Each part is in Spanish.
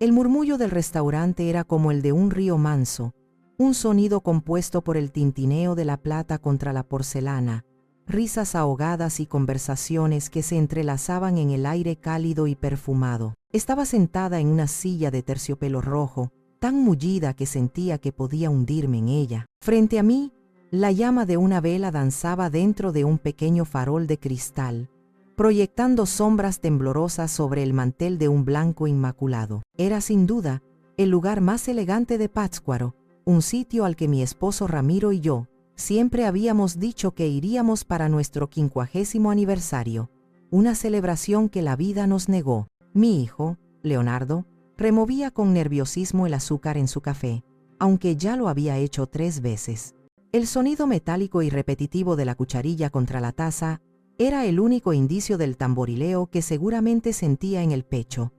El murmullo del restaurante era como el de un río manso, un sonido compuesto por el tintineo de la plata contra la porcelana, risas ahogadas y conversaciones que se entrelazaban en el aire cálido y perfumado. Estaba sentada en una silla de terciopelo rojo, tan mullida que sentía que podía hundirme en ella. Frente a mí, la llama de una vela danzaba dentro de un pequeño farol de cristal, proyectando sombras temblorosas sobre el mantel de un blanco inmaculado. Era sin duda el lugar más elegante de Pátzcuaro, un sitio al que mi esposo Ramiro y yo siempre habíamos dicho que iríamos para nuestro 50º aniversario, una celebración que la vida nos negó. Mi hijo, Leonardo, removía con nerviosismo el azúcar en su café, aunque ya lo había hecho 3 veces. El sonido metálico y repetitivo de la cucharilla contra la taza era el único indicio del tamborileo que seguramente sentía en el pecho.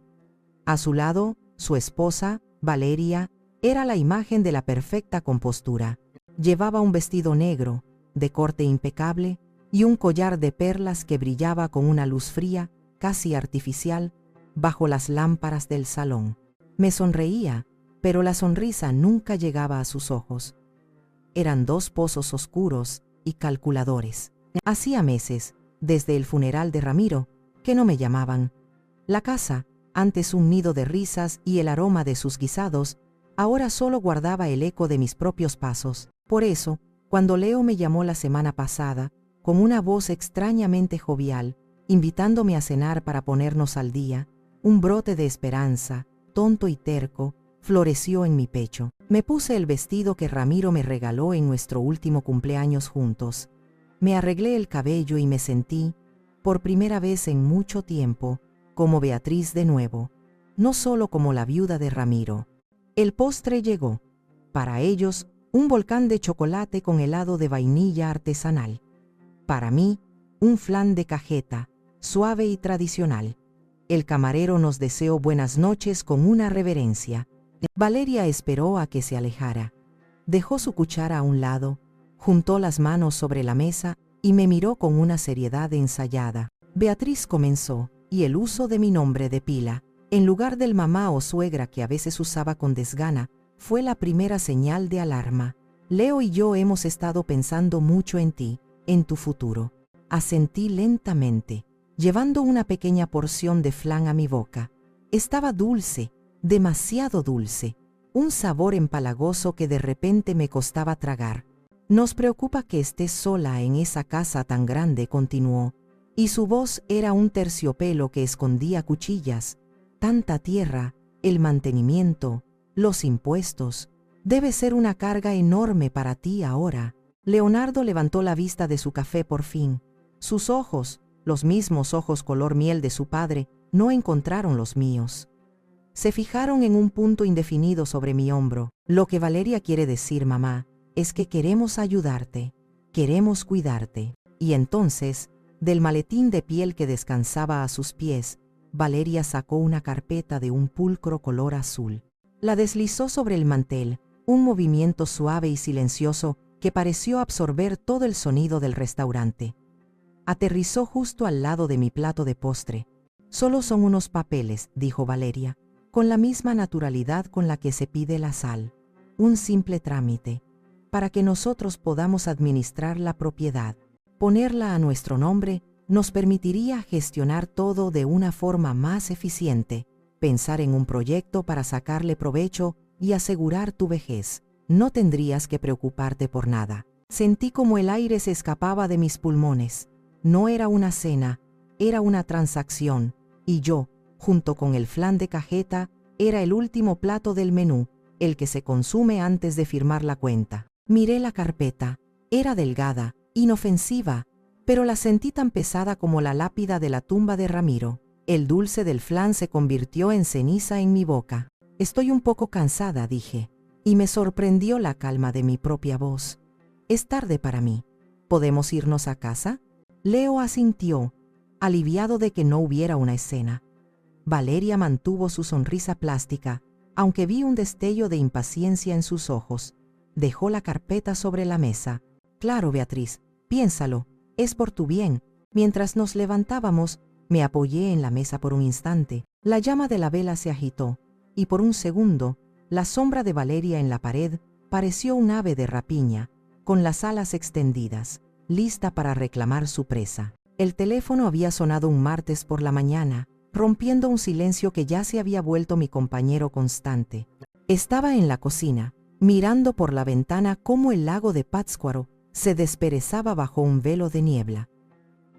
A su lado, su esposa, Valeria, era la imagen de la perfecta compostura. Llevaba un vestido negro, de corte impecable, y un collar de perlas que brillaba con una luz fría, casi artificial, bajo las lámparas del salón. Me sonreía, pero la sonrisa nunca llegaba a sus ojos. Eran 2 pozos oscuros y calculadores. Hacía meses, desde el funeral de Ramiro, que no me llamaban. La casa, antes un nido de risas y el aroma de sus guisados, ahora solo guardaba el eco de mis propios pasos. Por eso, cuando Leo me llamó la semana pasada, con una voz extrañamente jovial, invitándome a cenar para ponernos al día, un brote de esperanza, tonto y terco, floreció en mi pecho. Me puse el vestido que Ramiro me regaló en nuestro último cumpleaños juntos. Me arreglé el cabello y me sentí, por primera vez en mucho tiempo, como Beatriz de nuevo, no solo como la viuda de Ramiro. El postre llegó. Para ellos, un volcán de chocolate con helado de vainilla artesanal. Para mí, un flan de cajeta, suave y tradicional. El camarero nos deseó buenas noches con una reverencia. Valeria esperó a que se alejara. Dejó su cuchara a un lado, juntó las manos sobre la mesa y me miró con una seriedad ensayada. Beatriz comenzó, y el uso de mi nombre de pila, en lugar del mamá o suegra que a veces usaba con desgana, fue la primera señal de alarma. Leo y yo hemos estado pensando mucho en ti, en tu futuro. Asentí lentamente, llevando una pequeña porción de flan a mi boca. Estaba dulce, demasiado dulce, un sabor empalagoso que de repente me costaba tragar. Nos preocupa que estés sola en esa casa tan grande, continuó, y su voz era un terciopelo que escondía cuchillas. Tanta tierra, el mantenimiento, los impuestos, debe ser una carga enorme para ti ahora. Leonardo levantó la vista de su café por fin. Sus ojos, los mismos ojos color miel de su padre, no encontraron los míos. Se fijaron en un punto indefinido sobre mi hombro. Lo que Valeria quiere decir, mamá, es que queremos ayudarte, queremos cuidarte. Y entonces, del maletín de piel que descansaba a sus pies, Valeria sacó una carpeta de un pulcro color azul. La deslizó sobre el mantel, un movimiento suave y silencioso que pareció absorber todo el sonido del restaurante. Aterrizó justo al lado de mi plato de postre. Solo son unos papeles, dijo Valeria, con la misma naturalidad con la que se pide la sal. Un simple trámite, para que nosotros podamos administrar la propiedad. Ponerla a nuestro nombre nos permitiría gestionar todo de una forma más eficiente, pensar en un proyecto para sacarle provecho y asegurar tu vejez. No tendrías que preocuparte por nada. Sentí como el aire se escapaba de mis pulmones. No era una cena, era una transacción, y yo, junto con el flan de cajeta, era el último plato del menú, el que se consume antes de firmar la cuenta. Miré la carpeta. Era delgada, inofensiva, pero la sentí tan pesada como la lápida de la tumba de Ramiro. El dulce del flan se convirtió en ceniza en mi boca. Estoy un poco cansada, dije, y me sorprendió la calma de mi propia voz. Es tarde para mí. ¿Podemos irnos a casa? Leo asintió, aliviado de que no hubiera una escena. Valeria mantuvo su sonrisa plástica, aunque vi un destello de impaciencia en sus ojos. Dejó la carpeta sobre la mesa. Claro, Beatriz, piénsalo, es por tu bien. Mientras nos levantábamos, me apoyé en la mesa por un instante. La llama de la vela se agitó. y por un segundo, la sombra de Valeria en la pared pareció un ave de rapiña, con las alas extendidas, lista para reclamar su presa. El teléfono había sonado un martes por la mañana, rompiendo un silencio que ya se había vuelto mi compañero constante. Estaba en la cocina, mirando por la ventana cómo el lago de Pátzcuaro se desperezaba bajo un velo de niebla.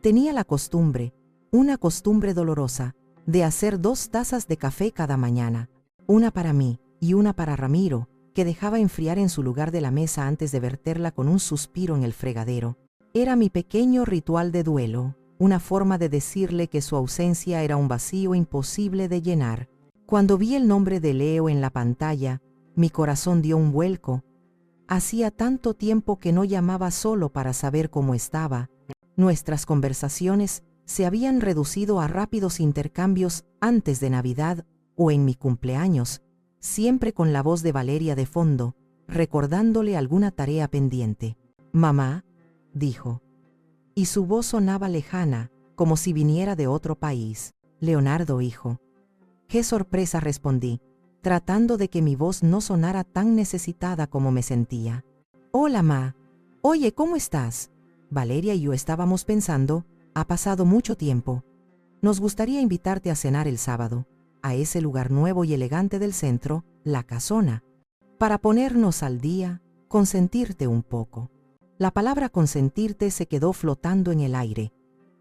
Tenía la costumbre, una costumbre dolorosa, de hacer 2 tazas de café cada mañana, una para mí y una para Ramiro, que dejaba enfriar en su lugar de la mesa antes de verterla con un suspiro en el fregadero. Era mi pequeño ritual de duelo, una forma de decirle que su ausencia era un vacío imposible de llenar. Cuando vi el nombre de Leo en la pantalla, mi corazón dio un vuelco. Hacía tanto tiempo que no llamaba solo para saber cómo estaba. Nuestras conversaciones se habían reducido a rápidos intercambios antes de Navidad o en mi cumpleaños, siempre con la voz de Valeria de fondo, recordándole alguna tarea pendiente. «Mamá», dijo. Y su voz sonaba lejana, como si viniera de otro país. «Leonardo, hijo». «Qué sorpresa», respondí, tratando de que mi voz no sonara tan necesitada como me sentía. «Hola, ma. Oye, ¿cómo estás?» Valeria y yo estábamos pensando, ha pasado mucho tiempo. Nos gustaría invitarte a cenar el sábado, a ese lugar nuevo y elegante del centro, La Casona, para ponernos al día, consentirte un poco. La palabra consentirte se quedó flotando en el aire.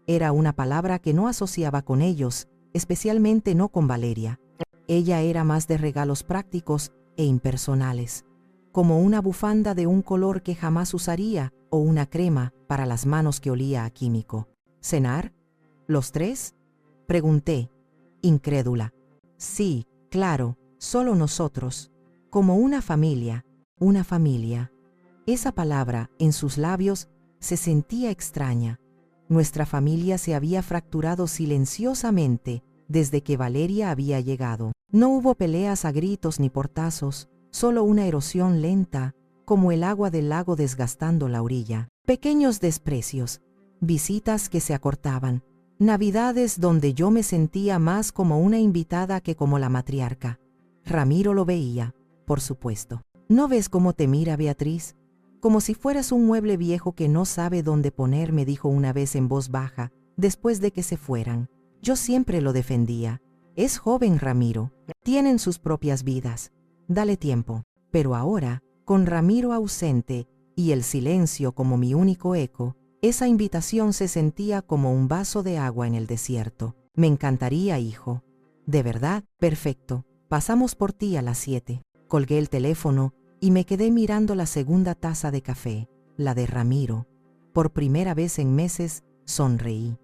Era una palabra que no asociaba con ellos, especialmente no con Valeria. Ella era más de regalos prácticos e impersonales, como una bufanda de un color que jamás usaría o una crema para las manos que olía a químico. ¿Cenar? ¿Los 3? Pregunté, incrédula. Sí, claro, solo nosotros. Como una familia, una familia. Esa palabra, en sus labios, se sentía extraña. Nuestra familia se había fracturado silenciosamente desde que Valeria había llegado. No hubo peleas a gritos ni portazos, solo una erosión lenta, como el agua del lago desgastando la orilla. Pequeños desprecios, visitas que se acortaban, navidades donde yo me sentía más como una invitada que como la matriarca. Ramiro lo veía, por supuesto. ¿No ves cómo te mira, Beatriz? Como si fueras un mueble viejo que no sabe dónde poner, me dijo una vez en voz baja, después de que se fueran. Yo siempre lo defendía. Es joven, Ramiro. Tienen sus propias vidas. Dale tiempo. Pero ahora, con Ramiro ausente y el silencio como mi único eco, esa invitación se sentía como un vaso de agua en el desierto. Me encantaría, hijo. ¿De verdad? Perfecto. Pasamos por ti a las 7. Colgué el teléfono y me quedé mirando la segunda taza de café, la de Ramiro. Por primera vez en meses, sonreí.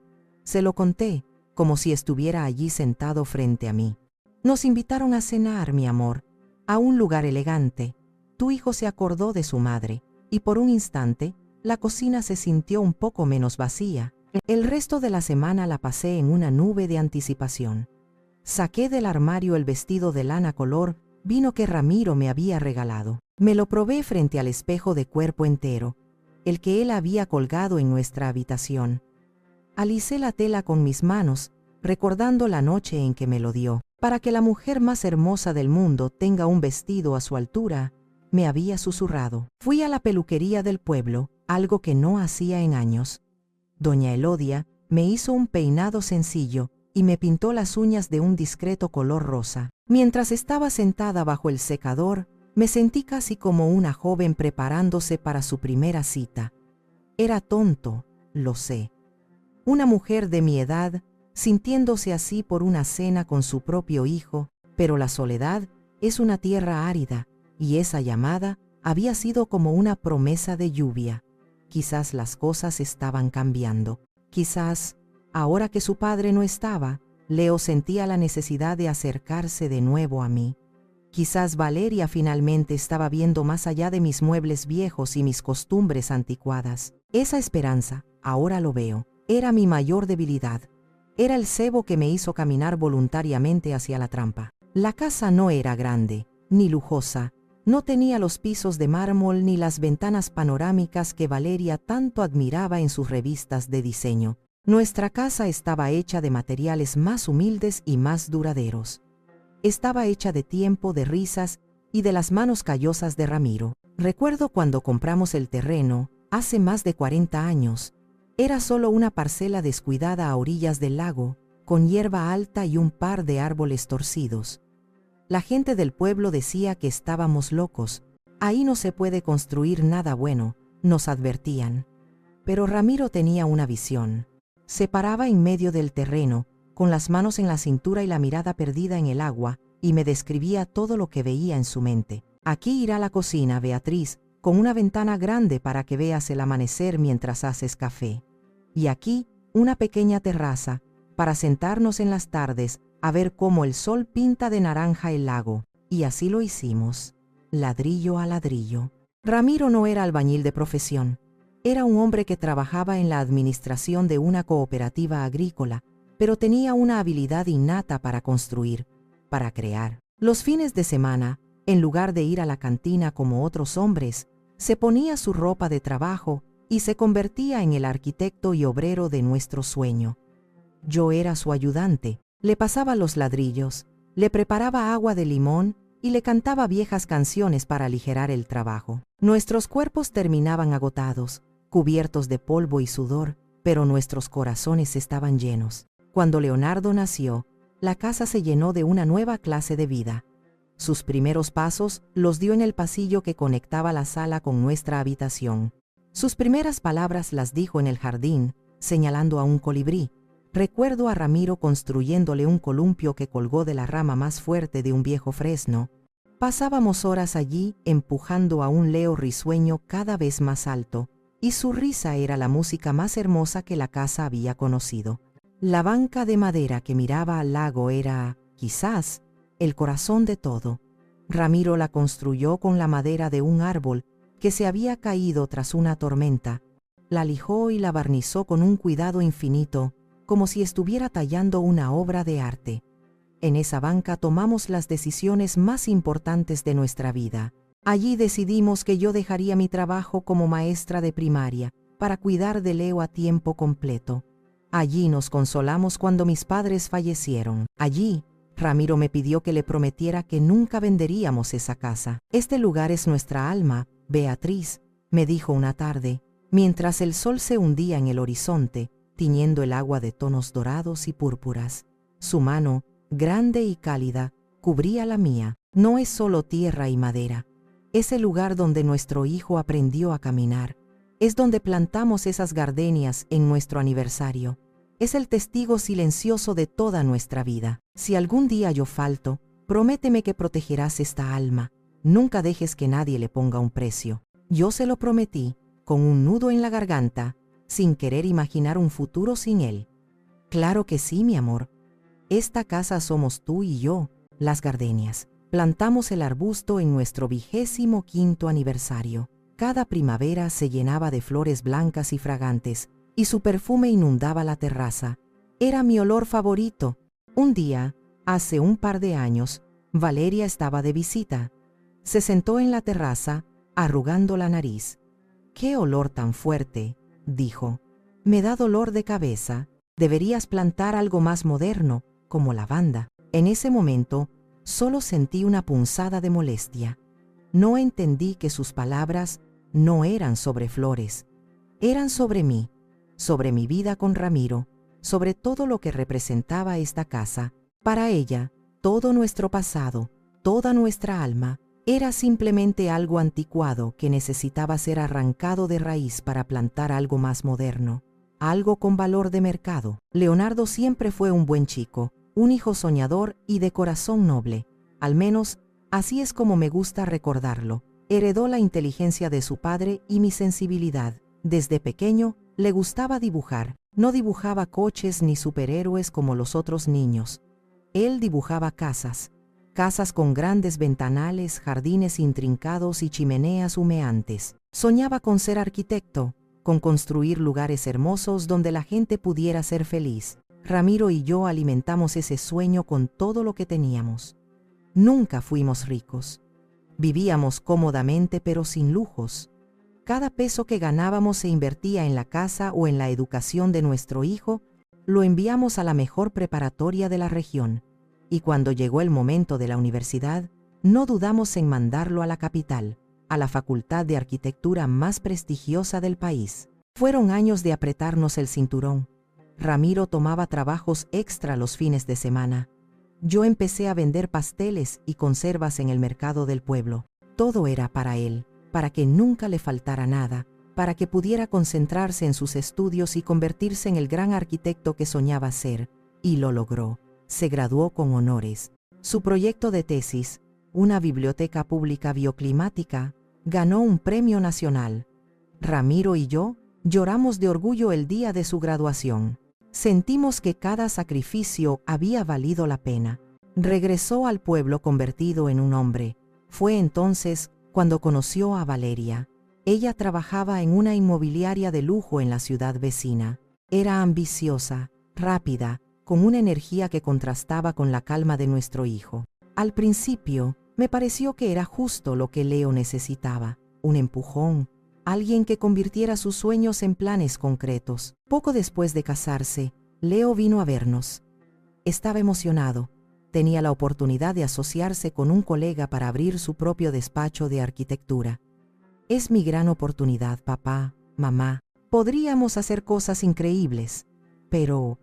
Se lo conté, como si estuviera allí sentado frente a mí. Nos invitaron a cenar, mi amor, a un lugar elegante. Tu hijo se acordó de su madre, y por un instante, la cocina se sintió un poco menos vacía. El resto de la semana la pasé en una nube de anticipación. Saqué del armario el vestido de lana color vino que Ramiro me había regalado. Me lo probé frente al espejo de cuerpo entero, el que él había colgado en nuestra habitación. Alicé la tela con mis manos, recordando la noche en que me lo dio. Para que la mujer más hermosa del mundo tenga un vestido a su altura, me había susurrado. Fui a la peluquería del pueblo, algo que no hacía en años. Doña Elodia me hizo un peinado sencillo y me pintó las uñas de un discreto color rosa. Mientras estaba sentada bajo el secador, me sentí casi como una joven preparándose para su primera cita. Era tonto, lo sé. Una mujer de mi edad, sintiéndose así por una cena con su propio hijo, pero la soledad es una tierra árida, y esa llamada había sido como una promesa de lluvia. Quizás las cosas estaban cambiando. Quizás, ahora que su padre no estaba, Leo sentía la necesidad de acercarse de nuevo a mí. Quizás Valeria finalmente estaba viendo más allá de mis muebles viejos y mis costumbres anticuadas. Esa esperanza, ahora lo veo, era mi mayor debilidad. Era el cebo que me hizo caminar voluntariamente hacia la trampa. La casa no era grande, ni lujosa, no tenía los pisos de mármol ni las ventanas panorámicas que Valeria tanto admiraba en sus revistas de diseño. Nuestra casa estaba hecha de materiales más humildes y más duraderos. estaba hecha de tiempo, de risas y de las manos callosas de Ramiro. Recuerdo cuando compramos el terreno, hace más de 40 años. Era solo una parcela descuidada a orillas del lago, con hierba alta y un par de árboles torcidos. La gente del pueblo decía que estábamos locos. Ahí no se puede construir nada bueno, nos advertían. Pero Ramiro tenía una visión. Se paraba en medio del terreno, con las manos en la cintura y la mirada perdida en el agua, y me describía todo lo que veía en su mente. Aquí irá la cocina, Beatriz, con una ventana grande para que veas el amanecer mientras haces café. Y aquí, una pequeña terraza, para sentarnos en las tardes a ver cómo el sol pinta de naranja el lago. Y así lo hicimos, ladrillo a ladrillo. Ramiro no era albañil de profesión. Era un hombre que trabajaba en la administración de una cooperativa agrícola, pero tenía una habilidad innata para construir, para crear. Los fines de semana, en lugar de ir a la cantina como otros hombres, se ponía su ropa de trabajo y se convertía en el arquitecto y obrero de nuestro sueño. Yo era su ayudante, le pasaba los ladrillos, le preparaba agua de limón y le cantaba viejas canciones para aligerar el trabajo. Nuestros cuerpos terminaban agotados, cubiertos de polvo y sudor, pero nuestros corazones estaban llenos. Cuando Leonardo nació, la casa se llenó de una nueva clase de vida. Sus primeros pasos los dio en el pasillo que conectaba la sala con nuestra habitación. Sus primeras palabras las dijo en el jardín, señalando a un colibrí. Recuerdo a Ramiro construyéndole un columpio que colgó de la rama más fuerte de un viejo fresno. Pasábamos horas allí empujando a un leo risueño cada vez más alto, y su risa era la música más hermosa que la casa había conocido. La banca de madera que miraba al lago era, quizás, el corazón de todo. Ramiro la construyó con la madera de un árbol que se había caído tras una tormenta. La lijó y la barnizó con un cuidado infinito, como si estuviera tallando una obra de arte. En esa banca tomamos las decisiones más importantes de nuestra vida. Allí decidimos que yo dejaría mi trabajo como maestra de primaria para cuidar de Leo a tiempo completo. Allí nos consolamos cuando mis padres fallecieron. Allí, Ramiro me pidió que le prometiera que nunca venderíamos esa casa. Este lugar es nuestra alma, Beatriz, me dijo una tarde, mientras el sol se hundía en el horizonte, tiñendo el agua de tonos dorados y púrpuras. Su mano, grande y cálida, cubría la mía. No es solo tierra y madera. Es el lugar donde nuestro hijo aprendió a caminar. Es donde plantamos esas gardenias en nuestro aniversario. Es el testigo silencioso de toda nuestra vida. Si algún día yo falto, prométeme que protegerás esta alma. Nunca dejes que nadie le ponga un precio. Yo se lo prometí, con un nudo en la garganta, sin querer imaginar un futuro sin él. Claro que sí, mi amor. Esta casa somos tú y yo, las gardenias. Plantamos el arbusto en nuestro 25º aniversario. Cada primavera se llenaba de flores blancas y fragantes, y su perfume inundaba la terraza. Era mi olor favorito. Un día, hace un par de años, Valeria estaba de visita. Se sentó en la terraza, arrugando la nariz. «¡Qué olor tan fuerte!», dijo. «Me da dolor de cabeza. Deberías plantar algo más moderno, como lavanda». En ese momento, solo sentí una punzada de molestia. No entendí que sus palabras no eran sobre flores. Eran sobre mí, sobre mi vida con Ramiro, sobre todo lo que representaba esta casa. Para ella, todo nuestro pasado, toda nuestra alma, era simplemente algo anticuado que necesitaba ser arrancado de raíz para plantar algo más moderno, algo con valor de mercado. Leonardo siempre fue un buen chico, un hijo soñador y de corazón noble. Al menos, así es como me gusta recordarlo. Heredó la inteligencia de su padre y mi sensibilidad. Desde pequeño, le gustaba dibujar. No dibujaba coches ni superhéroes como los otros niños. Él dibujaba casas. Casas con grandes ventanales, jardines intrincados y chimeneas humeantes. Soñaba con ser arquitecto, con construir lugares hermosos donde la gente pudiera ser feliz. Ramiro y yo alimentamos ese sueño con todo lo que teníamos. Nunca fuimos ricos. Vivíamos cómodamente pero sin lujos. Cada peso que ganábamos se invertía en la casa o en la educación de nuestro hijo, lo enviamos a la mejor preparatoria de la región. y cuando llegó el momento de la universidad, no dudamos en mandarlo a la capital, a la facultad de arquitectura más prestigiosa del país. Fueron años de apretarnos el cinturón. Ramiro tomaba trabajos extra los fines de semana. Yo empecé a vender pasteles y conservas en el mercado del pueblo. Todo era para él, para que nunca le faltara nada, para que pudiera concentrarse en sus estudios y convertirse en el gran arquitecto que soñaba ser, y lo logró. Se graduó con honores. Su proyecto de tesis, una biblioteca pública bioclimática, ganó un premio nacional. Ramiro y yo lloramos de orgullo el día de su graduación. Sentimos que cada sacrificio había valido la pena. Regresó al pueblo convertido en un hombre. Fue entonces cuando conoció a Valeria. Ella trabajaba en una inmobiliaria de lujo en la ciudad vecina. Era ambiciosa, rápida, con una energía que contrastaba con la calma de nuestro hijo. Al principio, me pareció que era justo lo que Leo necesitaba, un empujón, alguien que convirtiera sus sueños en planes concretos. Poco después de casarse, Leo vino a vernos. Estaba emocionado. Tenía la oportunidad de asociarse con un colega para abrir su propio despacho de arquitectura. Es mi gran oportunidad, papá, mamá. Podríamos hacer cosas increíbles, pero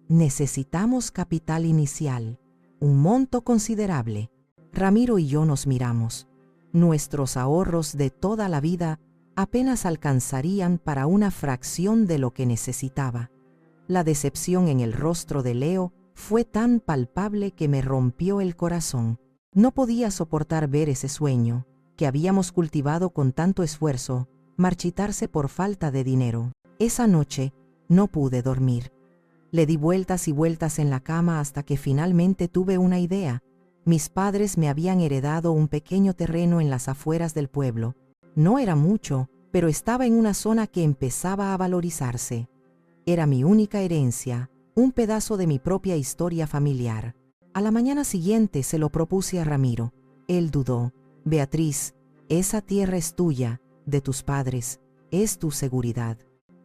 necesitamos capital inicial, un monto considerable. Ramiro y yo nos miramos. Nuestros ahorros de toda la vida apenas alcanzarían para una fracción de lo que necesitaba. La decepción en el rostro de Leo fue tan palpable que me rompió el corazón. No podía soportar ver ese sueño, que habíamos cultivado con tanto esfuerzo, marchitarse por falta de dinero. Esa noche no pude dormir. Le di vueltas y vueltas en la cama hasta que finalmente tuve una idea. Mis padres me habían heredado un pequeño terreno en las afueras del pueblo. No era mucho, pero estaba en una zona que empezaba a valorizarse. Era mi única herencia, un pedazo de mi propia historia familiar. A la mañana siguiente se lo propuse a Ramiro. Él dudó. Beatriz, esa tierra es tuya, de tus padres, es tu seguridad.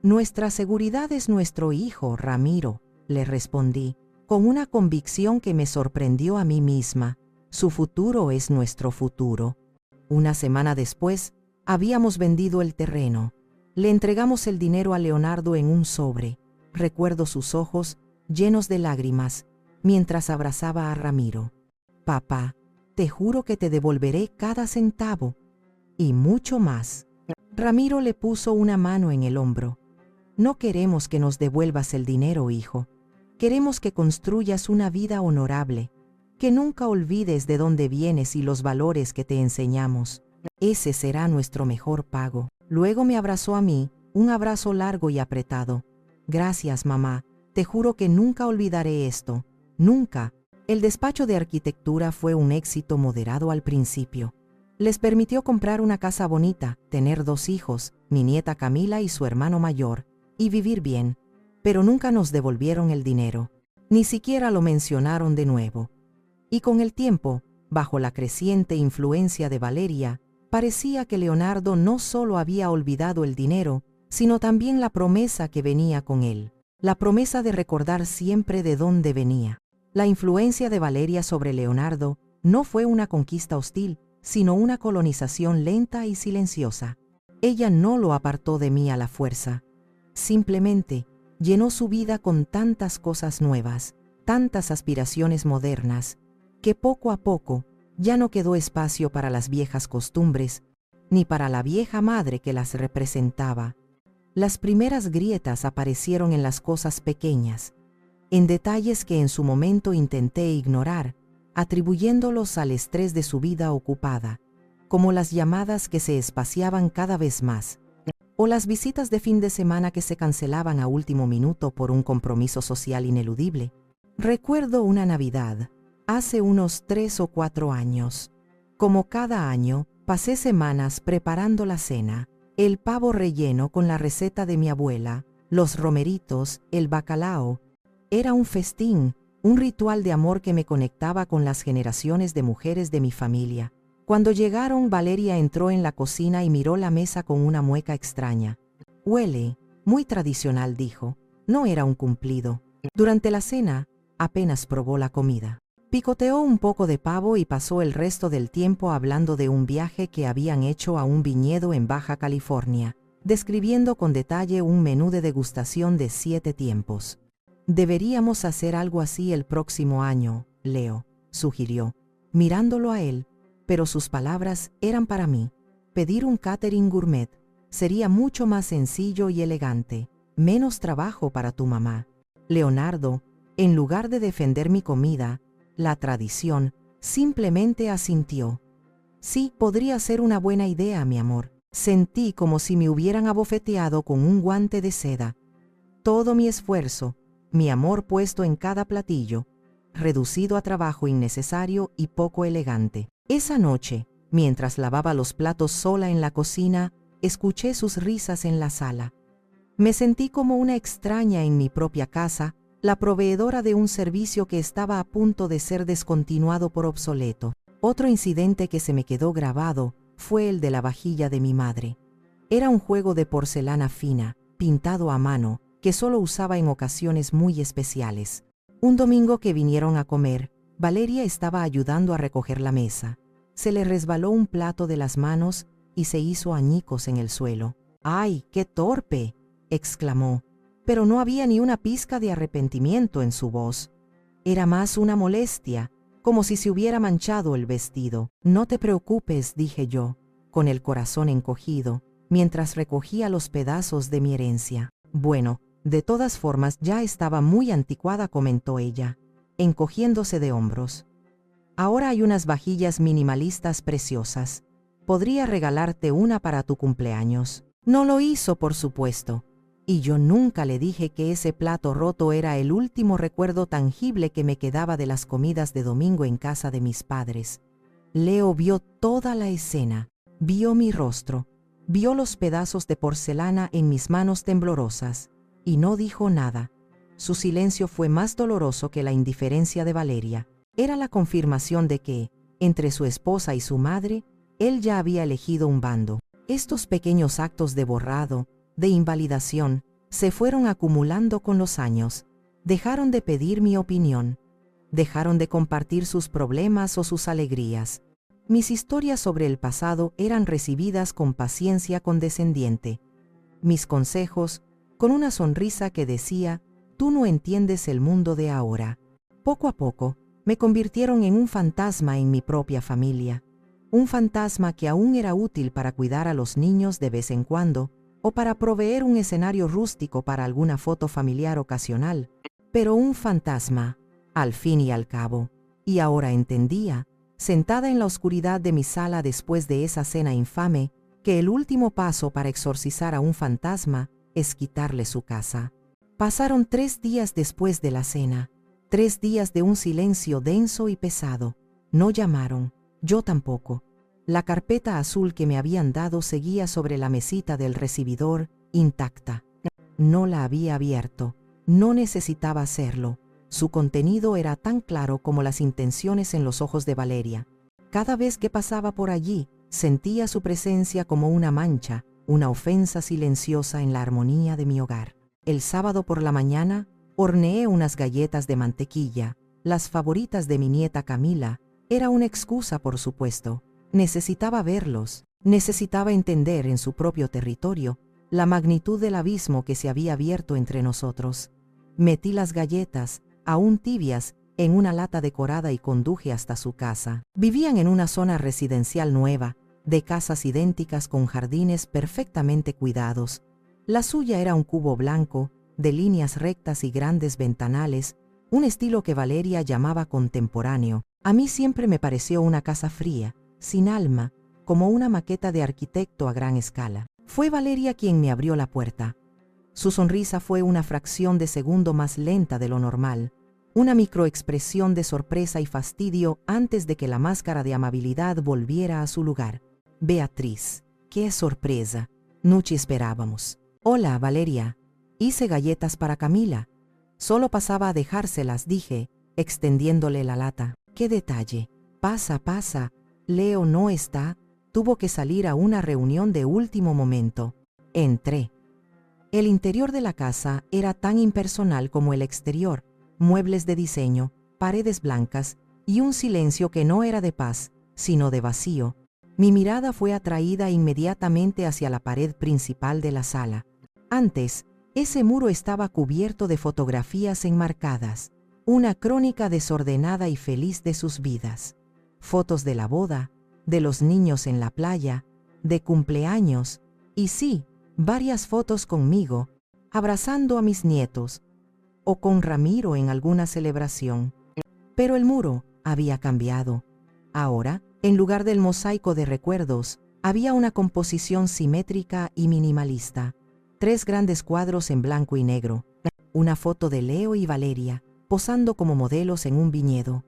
Nuestra seguridad es nuestro hijo, Ramiro, le respondí, con una convicción que me sorprendió a mí misma. Su futuro es nuestro futuro. Una semana después, habíamos vendido el terreno. Le entregamos el dinero a Leonardo en un sobre. Recuerdo sus ojos, llenos de lágrimas, mientras abrazaba a Ramiro. Papá, te juro que te devolveré cada centavo, y mucho más. Ramiro le puso una mano en el hombro. No queremos que nos devuelvas el dinero, hijo. Queremos que construyas una vida honorable, que nunca olvides de dónde vienes y los valores que te enseñamos. Ese será nuestro mejor pago. Luego me abrazó a mí, un abrazo largo y apretado. Gracias, mamá. Te juro que nunca olvidaré esto. Nunca. El despacho de arquitectura fue un éxito moderado al principio. Les permitió comprar una casa bonita, tener 2 hijos, mi nieta Camila y su hermano mayor, y vivir bien, pero nunca nos devolvieron el dinero. Ni siquiera lo mencionaron de nuevo. Y con el tiempo, bajo la creciente influencia de Valeria, parecía que Leonardo no solo había olvidado el dinero, sino también la promesa que venía con él. La promesa de recordar siempre de dónde venía. La influencia de Valeria sobre Leonardo no fue una conquista hostil, sino una colonización lenta y silenciosa. Ella no lo apartó de mí a la fuerza. Simplemente llenó su vida con tantas cosas nuevas, tantas aspiraciones modernas, que poco a poco ya no quedó espacio para las viejas costumbres, ni para la vieja madre que las representaba. Las primeras grietas aparecieron en las cosas pequeñas, en detalles que en su momento intenté ignorar, atribuyéndolos al estrés de su vida ocupada, como las llamadas que se espaciaban cada vez más, o las visitas de fin de semana que se cancelaban a último minuto por un compromiso social ineludible. Recuerdo una Navidad, hace unos 3 o 4 años. Como cada año, pasé semanas preparando la cena, el pavo relleno con la receta de mi abuela, los romeritos, el bacalao. Era un festín, un ritual de amor que me conectaba con las generaciones de mujeres de mi familia. Cuando llegaron, Valeria entró en la cocina y miró la mesa con una mueca extraña. Huele, muy tradicional, dijo. No era un cumplido. Durante la cena, apenas probó la comida. Picoteó un poco de pavo y pasó el resto del tiempo hablando de un viaje que habían hecho a un viñedo en Baja California, describiendo con detalle un menú de degustación de 7 tiempos. Deberíamos hacer algo así el próximo año, Leo, sugirió, mirándolo a él, pero sus palabras eran para mí. Pedir un catering gourmet sería mucho más sencillo y elegante, menos trabajo para tu mamá. Leonardo, en lugar de defender mi comida, la tradición, simplemente asintió. Sí, podría ser una buena idea, mi amor. Sentí como si me hubieran abofeteado con un guante de seda. Todo mi esfuerzo, mi amor puesto en cada platillo, reducido a trabajo innecesario y poco elegante. Esa noche, mientras lavaba los platos sola en la cocina, escuché sus risas en la sala. Me sentí como una extraña en mi propia casa, la proveedora de un servicio que estaba a punto de ser descontinuado por obsoleto. Otro incidente que se me quedó grabado fue el de la vajilla de mi madre. Era un juego de porcelana fina, pintado a mano, que solo usaba en ocasiones muy especiales. Un domingo que vinieron a comer, Valeria estaba ayudando a recoger la mesa. Se le resbaló un plato de las manos y se hizo añicos en el suelo. ¡Ay, qué torpe!, exclamó, pero no había ni una pizca de arrepentimiento en su voz. Era más una molestia, como si se hubiera manchado el vestido. No te preocupes, dije yo, con el corazón encogido, mientras recogía los pedazos de mi herencia. Bueno, de todas formas ya estaba muy anticuada, comentó ella, encogiéndose de hombros. Ahora hay unas vajillas minimalistas preciosas. Podría regalarte una para tu cumpleaños. No lo hizo, por supuesto. Y yo nunca le dije que ese plato roto era el último recuerdo tangible que me quedaba de las comidas de domingo en casa de mis padres. Leo vio toda la escena, vio mi rostro, vio los pedazos de porcelana en mis manos temblorosas, y no dijo nada. Su silencio fue más doloroso que la indiferencia de Valeria. Era la confirmación de que, entre su esposa y su madre, él ya había elegido un bando. Estos pequeños actos de borrado, de invalidación, se fueron acumulando con los años. Dejaron de pedir mi opinión. Dejaron de compartir sus problemas o sus alegrías. Mis historias sobre el pasado eran recibidas con paciencia condescendiente. Mis consejos, con una sonrisa que decía, tú no entiendes el mundo de ahora. Poco a poco, me convirtieron en un fantasma en mi propia familia. Un fantasma que aún era útil para cuidar a los niños de vez en cuando, o para proveer un escenario rústico para alguna foto familiar ocasional, pero un fantasma, al fin y al cabo. Y ahora entendía, sentada en la oscuridad de mi sala después de esa cena infame, que el último paso para exorcizar a un fantasma es quitarle su casa. Pasaron 3 días después de la cena, 3 días de un silencio denso y pesado. No llamaron, yo tampoco. La carpeta azul que me habían dado seguía sobre la mesita del recibidor, intacta. No la había abierto, no necesitaba hacerlo. Su contenido era tan claro como las intenciones en los ojos de Valeria. Cada vez que pasaba por allí, sentía su presencia como una mancha, una ofensa silenciosa en la armonía de mi hogar. El sábado por la mañana, horneé unas galletas de mantequilla, las favoritas de mi nieta Camila. Era una excusa, por supuesto. Necesitaba verlos, necesitaba entender en su propio territorio la magnitud del abismo que se había abierto entre nosotros. Metí las galletas, aún tibias, en una lata decorada y conduje hasta su casa. Vivían en una zona residencial nueva, de casas idénticas con jardines perfectamente cuidados. La suya era un cubo blanco, de líneas rectas y grandes ventanales, un estilo que Valeria llamaba contemporáneo. A mí siempre me pareció una casa fría, sin alma, como una maqueta de arquitecto a gran escala. Fue Valeria quien me abrió la puerta. Su sonrisa fue una fracción de segundo más lenta de lo normal, una microexpresión de sorpresa y fastidio antes de que la máscara de amabilidad volviera a su lugar. Beatriz, qué sorpresa, no te esperábamos. Hola, Valeria. Hice galletas para Camila. Solo pasaba a dejárselas, dije, extendiéndole la lata. ¡Qué detalle! Pasa, pasa. Leo no está, tuvo que salir a una reunión de último momento. Entré. El interior de la casa era tan impersonal como el exterior, muebles de diseño, paredes blancas y un silencio que no era de paz, sino de vacío. Mi mirada fue atraída inmediatamente hacia la pared principal de la sala. Antes, ese muro estaba cubierto de fotografías enmarcadas, una crónica desordenada y feliz de sus vidas. Fotos de la boda, de los niños en la playa, de cumpleaños, y sí, varias fotos conmigo, abrazando a mis nietos, o con Ramiro en alguna celebración. Pero el muro había cambiado. Ahora, en lugar del mosaico de recuerdos, había una composición simétrica y minimalista. 3 grandes cuadros en blanco y negro, una foto de Leo y Valeria, posando como modelos en un viñedo,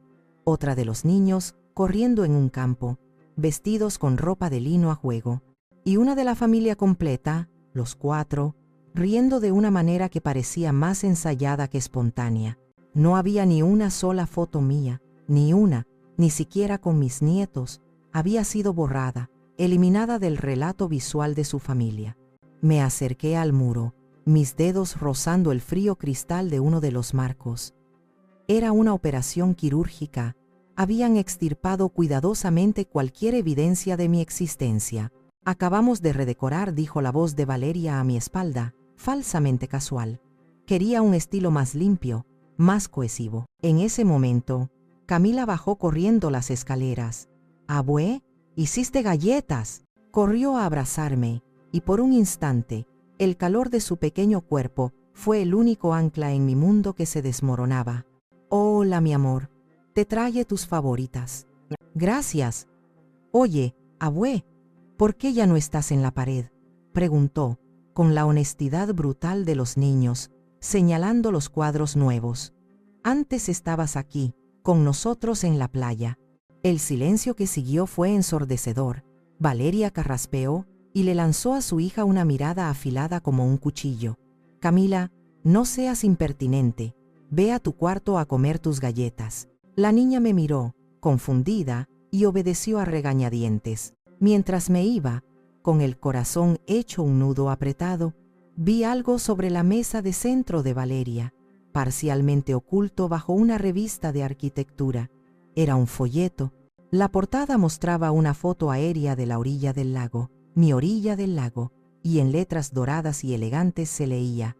otra de los niños corriendo en un campo, vestidos con ropa de lino a juego, y una de la familia completa, los 4, riendo de una manera que parecía más ensayada que espontánea. No había ni una sola foto mía, ni una, ni siquiera con mis nietos, había sido borrada, eliminada del relato visual de su familia. Me acerqué al muro, mis dedos rozando el frío cristal de uno de los marcos. Era una operación quirúrgica. Habían extirpado cuidadosamente cualquier evidencia de mi existencia. Acabamos de redecorar, dijo la voz de Valeria a mi espalda, falsamente casual. Quería un estilo más limpio, más cohesivo. En ese momento, Camila bajó corriendo las escaleras. «Abue, hiciste galletas». Corrió a abrazarme, y por un instante, el calor de su pequeño cuerpo fue el único ancla en mi mundo que se desmoronaba. «Hola, mi amor, te traje tus favoritas». «Gracias». «Oye, abue, ¿por qué ya no estás en la pared?», preguntó, con la honestidad brutal de los niños, señalando los cuadros nuevos. «Antes estabas aquí, con nosotros en la playa». El silencio que siguió fue ensordecedor. Valeria carraspeó y le lanzó a su hija una mirada afilada como un cuchillo. «Camila, no seas impertinente. Ve a tu cuarto a comer tus galletas». La niña me miró, confundida, y obedeció a regañadientes. Mientras me iba, con el corazón hecho un nudo apretado, vi algo sobre la mesa de centro de Valeria, parcialmente oculto bajo una revista de arquitectura. Era un folleto. La portada mostraba una foto aérea de la orilla del lago, mi orilla del lago, y en letras doradas y elegantes se leía: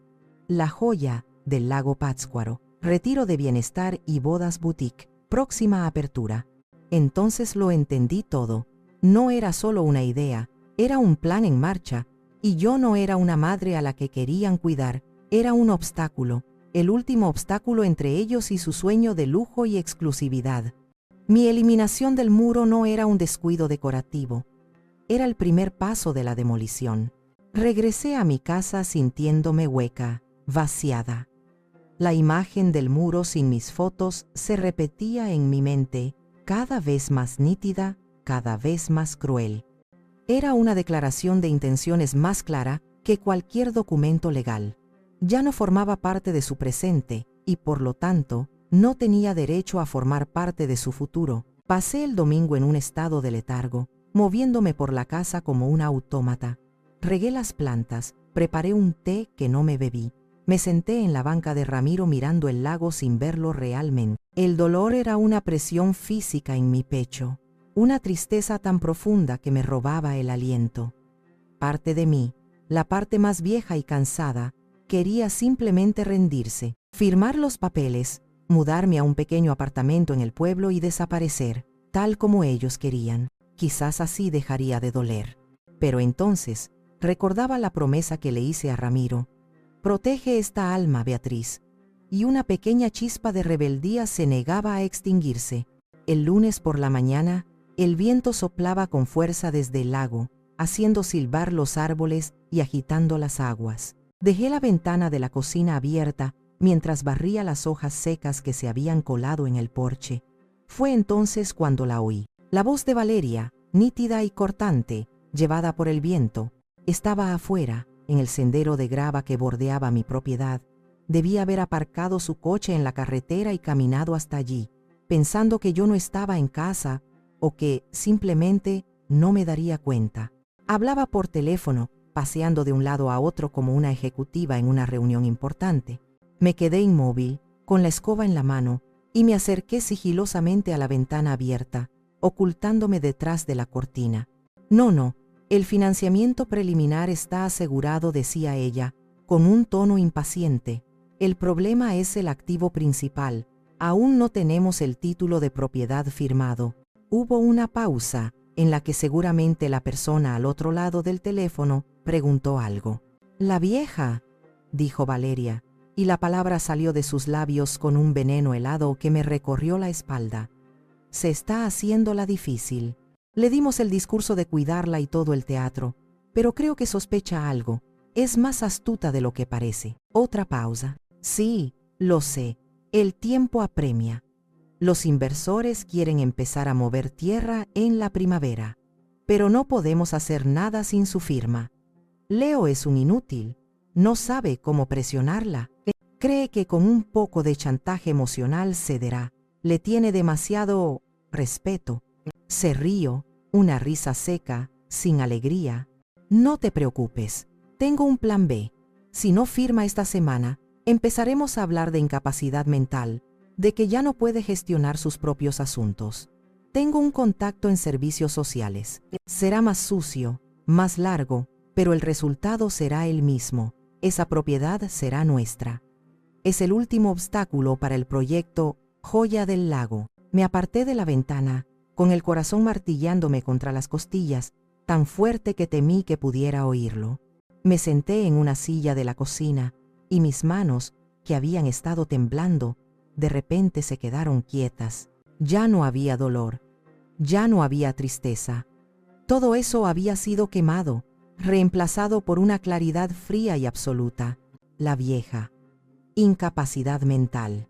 «La joya del lago Pátzcuaro, retiro de bienestar y bodas boutique, próxima apertura». Entonces lo entendí todo. No era solo una idea, era un plan en marcha, y yo no era una madre a la que querían cuidar, era un obstáculo, el último obstáculo entre ellos y su sueño de lujo y exclusividad. Mi eliminación del muro no era un descuido decorativo, era el primer paso de la demolición. Regresé a mi casa sintiéndome hueca, vaciada. La imagen del muro sin mis fotos se repetía en mi mente, cada vez más nítida, cada vez más cruel. Era una declaración de intenciones más clara que cualquier documento legal. Ya no formaba parte de su presente y, por lo tanto, no tenía derecho a formar parte de su futuro. Pasé el domingo en un estado de letargo, moviéndome por la casa como una autómata. Regué las plantas, preparé un té que no me bebí. Me senté en la banca de Ramiro mirando el lago sin verlo realmente. El dolor era una presión física en mi pecho, una tristeza tan profunda que me robaba el aliento. Parte de mí, la parte más vieja y cansada, quería simplemente rendirse, firmar los papeles, mudarme a un pequeño apartamento en el pueblo y desaparecer, tal como ellos querían. Quizás así dejaría de doler. Pero entonces, recordaba la promesa que le hice a Ramiro: «Protege esta alma, Beatriz». Y una pequeña chispa de rebeldía se negaba a extinguirse. El lunes por la mañana, el viento soplaba con fuerza desde el lago, haciendo silbar los árboles y agitando las aguas. Dejé la ventana de la cocina abierta mientras barría las hojas secas que se habían colado en el porche. Fue entonces cuando la oí. La voz de Valeria, nítida y cortante, llevada por el viento, estaba afuera, en el sendero de grava que bordeaba mi propiedad. Debía haber aparcado su coche en la carretera y caminado hasta allí, pensando que yo no estaba en casa o que simplemente no me daría cuenta. Hablaba por teléfono, paseando de un lado a otro como una ejecutiva en una reunión importante. Me quedé inmóvil, con la escoba en la mano, y me acerqué sigilosamente a la ventana abierta, ocultándome detrás de la cortina. No, el financiamiento preliminar está asegurado, decía ella, con un tono impaciente. El problema es el activo principal. Aún no tenemos el título de propiedad firmado. Hubo una pausa, en la que seguramente la persona al otro lado del teléfono preguntó algo. «La vieja», dijo Valeria, y la palabra salió de sus labios con un veneno helado que me recorrió la espalda. «Se está haciendo la difícil». Le dimos el discurso de cuidarla y todo el teatro, pero creo que sospecha algo. Es más astuta de lo que parece. Otra pausa. «Sí, lo sé. El tiempo apremia. Los inversores quieren empezar a mover tierra en la primavera, pero no podemos hacer nada sin su firma. Leo es un inútil. No sabe cómo presionarla. Cree que con un poco de chantaje emocional cederá. Le tiene demasiado respeto». Se rió, una risa seca, sin alegría. «No te preocupes. Tengo un plan B. Si no firma esta semana, empezaremos a hablar de incapacidad mental, de que ya no puede gestionar sus propios asuntos. Tengo un contacto en servicios sociales. Será más sucio, más largo, pero el resultado será el mismo. Esa propiedad será nuestra. Es el último obstáculo para el proyecto Joya del Lago». Me aparté de la ventana, con el corazón martillándome contra las costillas, tan fuerte que temí que pudiera oírlo. Me senté en una silla de la cocina, y mis manos, que habían estado temblando, de repente se quedaron quietas. Ya no había dolor, ya no había tristeza. Todo eso había sido quemado, reemplazado por una claridad fría y absoluta. La vieja. Incapacidad mental.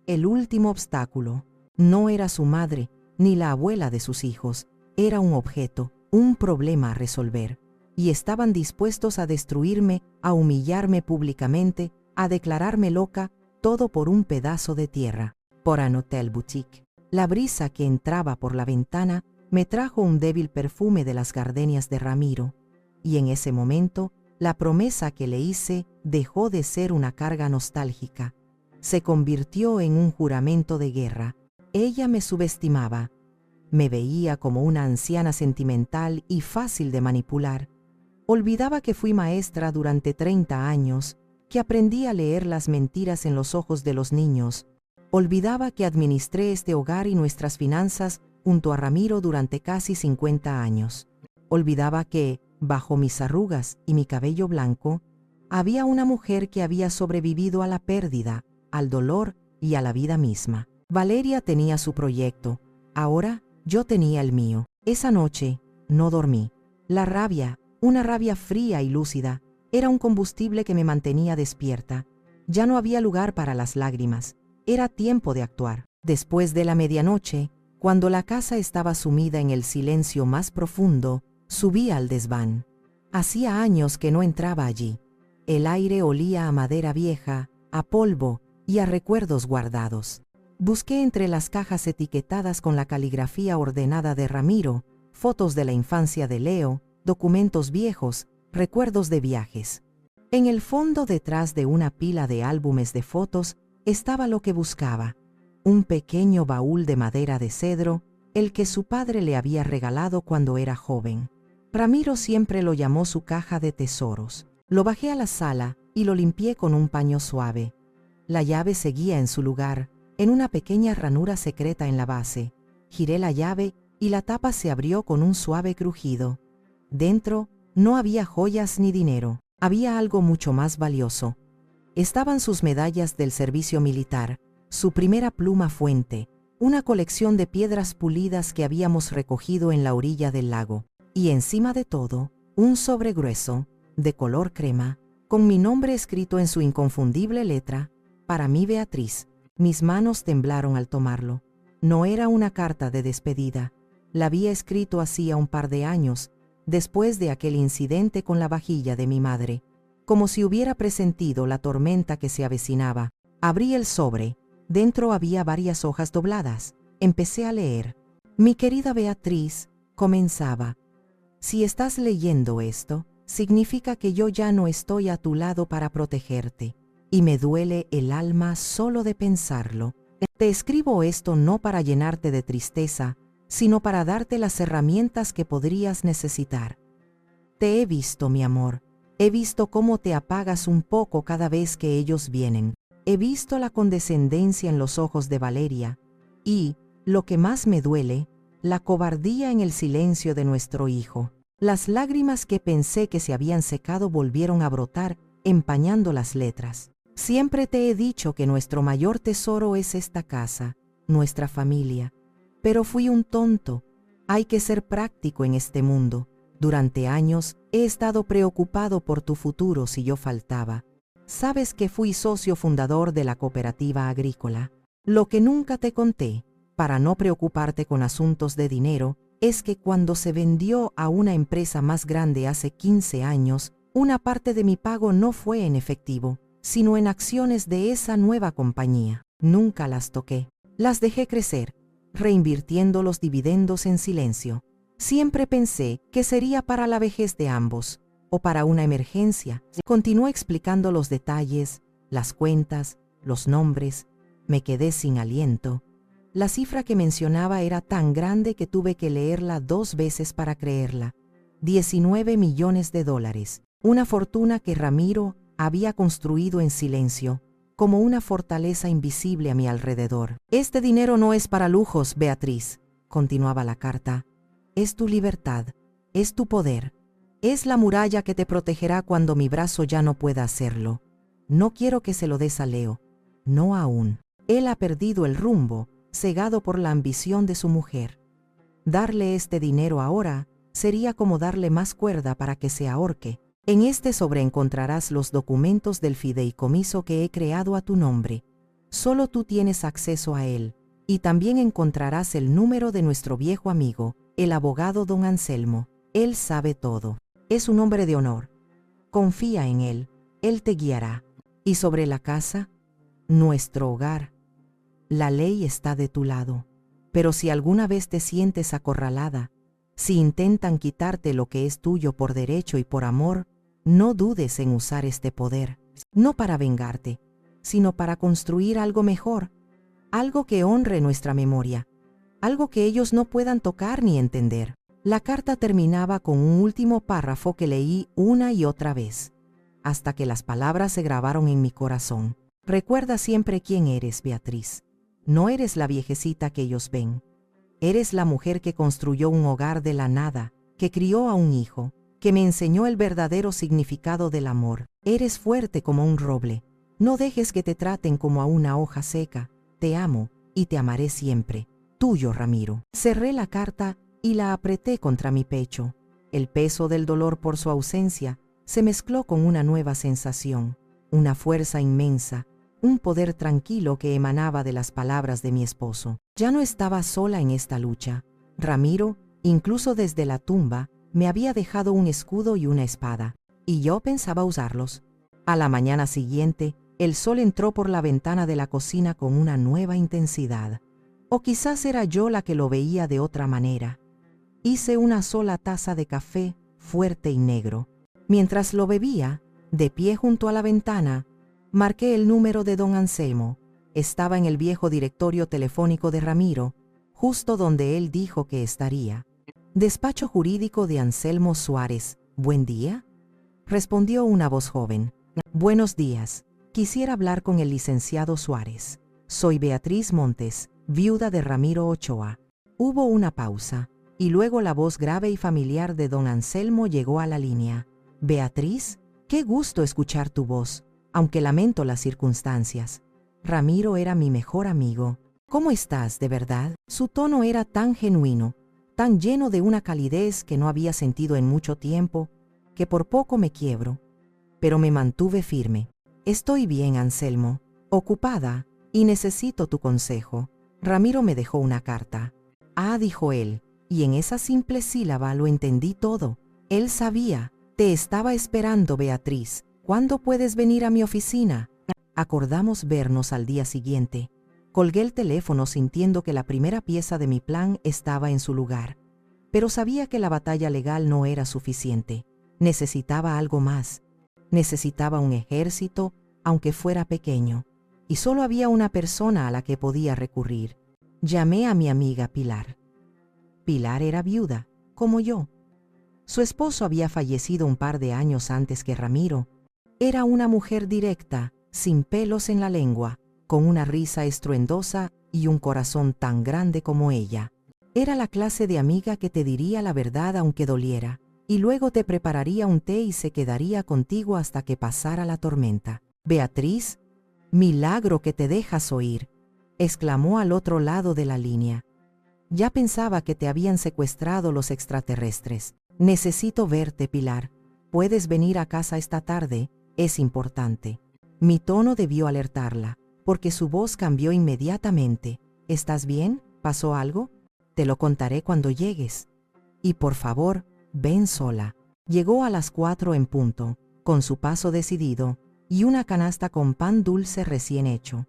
El último obstáculo. No era su madre, ni la abuela de sus hijos. Era un objeto, un problema a resolver. Y estaban dispuestos a destruirme, a humillarme públicamente, a declararme loca, todo por un pedazo de tierra. Por un hotel boutique. La brisa que entraba por la ventana me trajo un débil perfume de las gardenias de Ramiro, y en ese momento la promesa que le hice dejó de ser una carga nostálgica. Se convirtió en un juramento de guerra. Ella me subestimaba. Me veía como una anciana sentimental y fácil de manipular. Olvidaba que fui maestra durante 30 años, que aprendí a leer las mentiras en los ojos de los niños. Olvidaba que administré este hogar y nuestras finanzas junto a Ramiro durante casi 50 años. Olvidaba que, bajo mis arrugas y mi cabello blanco, había una mujer que había sobrevivido a la pérdida, al dolor y a la vida misma. Valeria tenía su proyecto. Ahora yo tenía el mío. Esa noche no dormí. La rabia, una rabia fría y lúcida, era un combustible que me mantenía despierta. Ya no había lugar para las lágrimas. Era tiempo de actuar. Después de la medianoche, cuando la casa estaba sumida en el silencio más profundo, subí al desván. Hacía años que no entraba allí. El aire olía a madera vieja, a polvo y a recuerdos guardados. Busqué entre las cajas etiquetadas con la caligrafía ordenada de Ramiro, fotos de la infancia de Leo, documentos viejos, recuerdos de viajes. En el fondo, detrás de una pila de álbumes de fotos, estaba lo que buscaba: un pequeño baúl de madera de cedro, el que su padre le había regalado cuando era joven. Ramiro siempre lo llamó su caja de tesoros. Lo bajé a la sala y lo limpié con un paño suave. La llave seguía en su lugar, en una pequeña ranura secreta en la base. Giré la llave y la tapa se abrió con un suave crujido. Dentro no había joyas ni dinero. Había algo mucho más valioso. Estaban sus medallas del servicio militar, su primera pluma fuente, una colección de piedras pulidas que habíamos recogido en la orilla del lago. Y encima de todo, un sobre grueso, de color crema, con mi nombre escrito en su inconfundible letra: «Para mí, Beatriz». Mis manos temblaron al tomarlo. No era una carta de despedida. La había escrito hacía un par de años, después de aquel incidente con la vajilla de mi madre, como si hubiera presentido la tormenta que se avecinaba. Abrí el sobre. Dentro había varias hojas dobladas. Empecé a leer. «Mi querida Beatriz», comenzaba, «si estás leyendo esto, significa que yo ya no estoy a tu lado para protegerte, y me duele el alma solo de pensarlo. Te escribo esto no para llenarte de tristeza, sino para darte las herramientas que podrías necesitar. Te he visto, mi amor. He visto cómo te apagas un poco cada vez que ellos vienen. He visto la condescendencia en los ojos de Valeria y, lo que más me duele, la cobardía en el silencio de nuestro hijo. Las lágrimas que pensé que se habían secado volvieron a brotar, empañando las letras. Siempre te he dicho que nuestro mayor tesoro es esta casa, nuestra familia. Pero fui un tonto. Hay que ser práctico en este mundo. Durante años he estado preocupado por tu futuro si yo faltaba. Sabes que fui socio fundador de la cooperativa agrícola. Lo que nunca te conté, para no preocuparte con asuntos de dinero, es que cuando se vendió a una empresa más grande hace 15 años, una parte de mi pago no fue en efectivo, sino en acciones de esa nueva compañía. Nunca las toqué. Las dejé crecer, reinvirtiendo los dividendos en silencio. Siempre pensé que sería para la vejez de ambos, o para una emergencia. Continuó explicando los detalles, las cuentas, los nombres. Me quedé sin aliento. La cifra que mencionaba era tan grande que tuve que leerla 2 veces para creerla. 19 millones de dólares. Una fortuna que Ramiro había construido en silencio, como una fortaleza invisible a mi alrededor. Este dinero no es para lujos, Beatriz, continuaba la carta. Es tu libertad, es tu poder, es la muralla que te protegerá cuando mi brazo ya no pueda hacerlo. No quiero que se lo des a Leo, no aún. Él ha perdido el rumbo, cegado por la ambición de su mujer. Darle este dinero ahora sería como darle más cuerda para que se ahorque. En este sobre encontrarás los documentos del fideicomiso que he creado a tu nombre. Solo tú tienes acceso a él, y también encontrarás el número de nuestro viejo amigo, el abogado don Anselmo. Él sabe todo. Es un hombre de honor. Confía en él, él te guiará. Y sobre la casa, nuestro hogar. La ley está de tu lado. Pero si alguna vez te sientes acorralada, si intentan quitarte lo que es tuyo por derecho y por amor, no dudes en usar este poder, no para vengarte, sino para construir algo mejor, algo que honre nuestra memoria, algo que ellos no puedan tocar ni entender. La carta terminaba con un último párrafo que leí una y otra vez, hasta que las palabras se grabaron en mi corazón. Recuerda siempre quién eres, Beatriz. No eres la viejecita que ellos ven. Eres la mujer que construyó un hogar de la nada, que crió a un hijo, que me enseñó el verdadero significado del amor. Eres fuerte como un roble. No dejes que te traten como a una hoja seca. Te amo y te amaré siempre. Tuyo, Ramiro. Cerré la carta y la apreté contra mi pecho. El peso del dolor por su ausencia se mezcló con una nueva sensación, una fuerza inmensa, un poder tranquilo que emanaba de las palabras de mi esposo. Ya no estaba sola en esta lucha. Ramiro, incluso desde la tumba, me había dejado un escudo y una espada, y yo pensaba usarlos. A la mañana siguiente, el sol entró por la ventana de la cocina con una nueva intensidad. O quizás era yo la que lo veía de otra manera. Hice una sola taza de café, fuerte y negro. Mientras lo bebía, de pie junto a la ventana, marqué el número de don Anselmo. Estaba en el viejo directorio telefónico de Ramiro, justo donde él dijo que estaría. Despacho jurídico de Anselmo Suárez. ¿Buen día?, respondió una voz joven. Buenos días. Quisiera hablar con el licenciado Suárez. Soy Beatriz Montes, viuda de Ramiro Ochoa. Hubo una pausa, y luego la voz grave y familiar de don Anselmo llegó a la línea. Beatriz, qué gusto escuchar tu voz, aunque lamento las circunstancias. Ramiro era mi mejor amigo. ¿Cómo estás, de verdad? Su tono era tan genuino, tan lleno de una calidez que no había sentido en mucho tiempo, que por poco me quiebro. Pero me mantuve firme. Estoy bien, Anselmo, ocupada, y necesito tu consejo. Ramiro me dejó una carta. Ah, dijo él, y en esa simple sílaba lo entendí todo. Él sabía. Te estaba esperando, Beatriz. ¿Cuándo puedes venir a mi oficina? Acordamos vernos al día siguiente. Colgué el teléfono sintiendo que la primera pieza de mi plan estaba en su lugar. Pero sabía que la batalla legal no era suficiente. Necesitaba algo más. Necesitaba un ejército, aunque fuera pequeño. y solo había una persona a la que podía recurrir. Llamé a mi amiga Pilar. Pilar era viuda, como yo. Su esposo había fallecido un par de años antes que Ramiro. Era una mujer directa, sin pelos en la lengua, con una risa estruendosa y un corazón tan grande como ella. Era la clase de amiga que te diría la verdad aunque doliera, y luego te prepararía un té y se quedaría contigo hasta que pasara la tormenta. Beatriz, milagro que te dejas oír, exclamó al otro lado de la línea. Ya pensaba que te habían secuestrado los extraterrestres. Necesito verte, Pilar. ¿Puedes venir a casa esta tarde? Es importante. Mi tono debió alertarla, porque su voz cambió inmediatamente. ¿Estás bien? ¿Pasó algo? Te lo contaré cuando llegues. Y por favor, ven sola. Llegó a las 4 en punto, con su paso decidido, y una canasta con pan dulce recién hecho.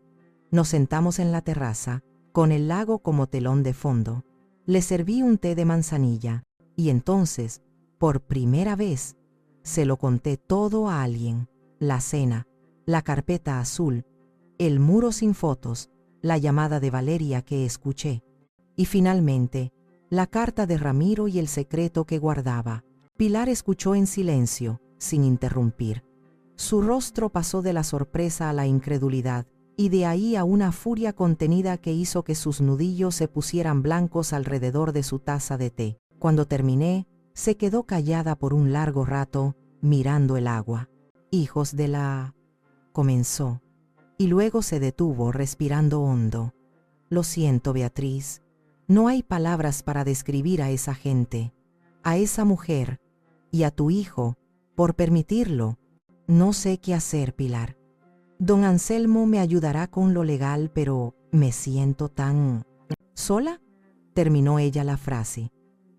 Nos sentamos en la terraza, con el lago como telón de fondo. Le serví un té de manzanilla, y entonces, por primera vez, se lo conté todo a alguien. La cena, la carpeta azul, el muro sin fotos, la llamada de Valeria que escuché, y finalmente, la carta de Ramiro y el secreto que guardaba. Pilar escuchó en silencio, sin interrumpir. Su rostro pasó de la sorpresa a la incredulidad, y de ahí a una furia contenida que hizo que sus nudillos se pusieran blancos alrededor de su taza de té. Cuando terminé, se quedó callada por un largo rato, mirando el agua. «Hijos de la...», comenzó, y luego se detuvo respirando hondo. «Lo siento, Beatriz. No hay palabras para describir a esa gente, a esa mujer, y a tu hijo, por permitirlo. No sé qué hacer, Pilar. Don Anselmo me ayudará con lo legal, pero me siento tan... ¿Sola?», terminó ella la frase.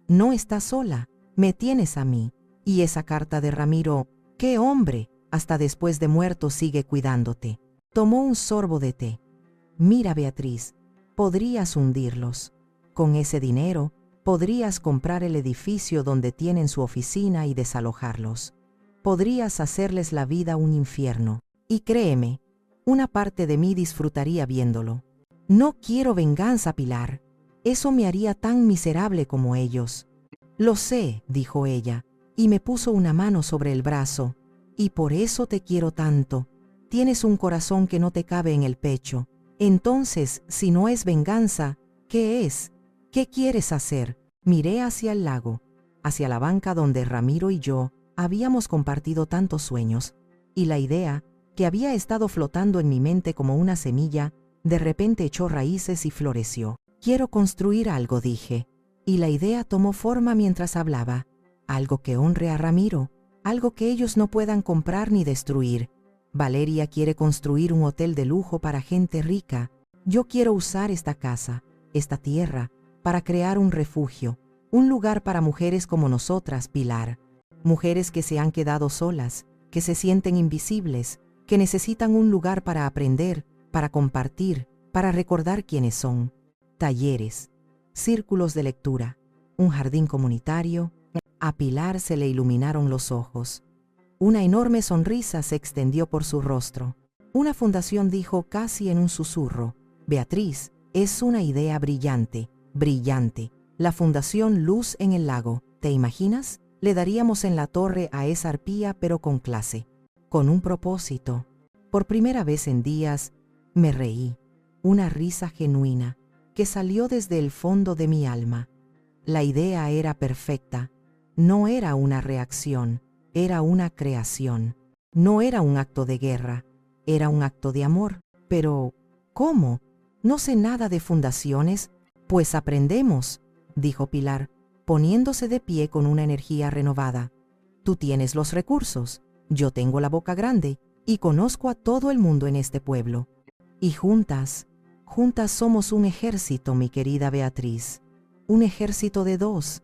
«No estás sola, me tienes a mí. Y esa carta de Ramiro, ¡qué hombre! Hasta después de muerto sigue cuidándote». Tomó un sorbo de té. «Mira, Beatriz, podrías hundirlos. Con ese dinero, podrías comprar el edificio donde tienen su oficina y desalojarlos. Podrías hacerles la vida un infierno. Y créeme, una parte de mí disfrutaría viéndolo. No quiero venganza, Pilar. Eso me haría tan miserable como ellos». «Lo sé», dijo ella, y me puso una mano sobre el brazo. «Y por eso te quiero tanto. Tienes un corazón que no te cabe en el pecho. Entonces, si no es venganza, ¿qué es? ¿Qué quieres hacer?». Miré hacia el lago, hacia la banca donde Ramiro y yo habíamos compartido tantos sueños, y la idea, que había estado flotando en mi mente como una semilla, de repente echó raíces y floreció. «Quiero construir algo», dije, y la idea tomó forma mientras hablaba. «Algo que honre a Ramiro, algo que ellos no puedan comprar ni destruir. Valeria quiere construir un hotel de lujo para gente rica. Yo quiero usar esta casa, esta tierra, para crear un refugio, un lugar para mujeres como nosotras, Pilar. Mujeres que se han quedado solas, que se sienten invisibles, que necesitan un lugar para aprender, para compartir, para recordar quiénes son. Talleres, círculos de lectura, un jardín comunitario». A Pilar se le iluminaron los ojos. Una enorme sonrisa se extendió por su rostro. «Una fundación», dijo casi en un susurro. «Beatriz, es una idea brillante, brillante. La Fundación Luz en el Lago. ¿Te imaginas? Le daríamos en la torre a esa arpía, pero con clase, con un propósito». Por primera vez en días, me reí. Una risa genuina, que salió desde el fondo de mi alma. La idea era perfecta. No era una reacción, era una creación. No era un acto de guerra, era un acto de amor. Pero, ¿cómo? No sé nada de fundaciones. Pues aprendemos, dijo Pilar, poniéndose de pie con una energía renovada. Tú tienes los recursos, yo tengo la boca grande y conozco a todo el mundo en este pueblo. Y juntas somos un ejército, mi querida Beatriz. Un ejército de 2.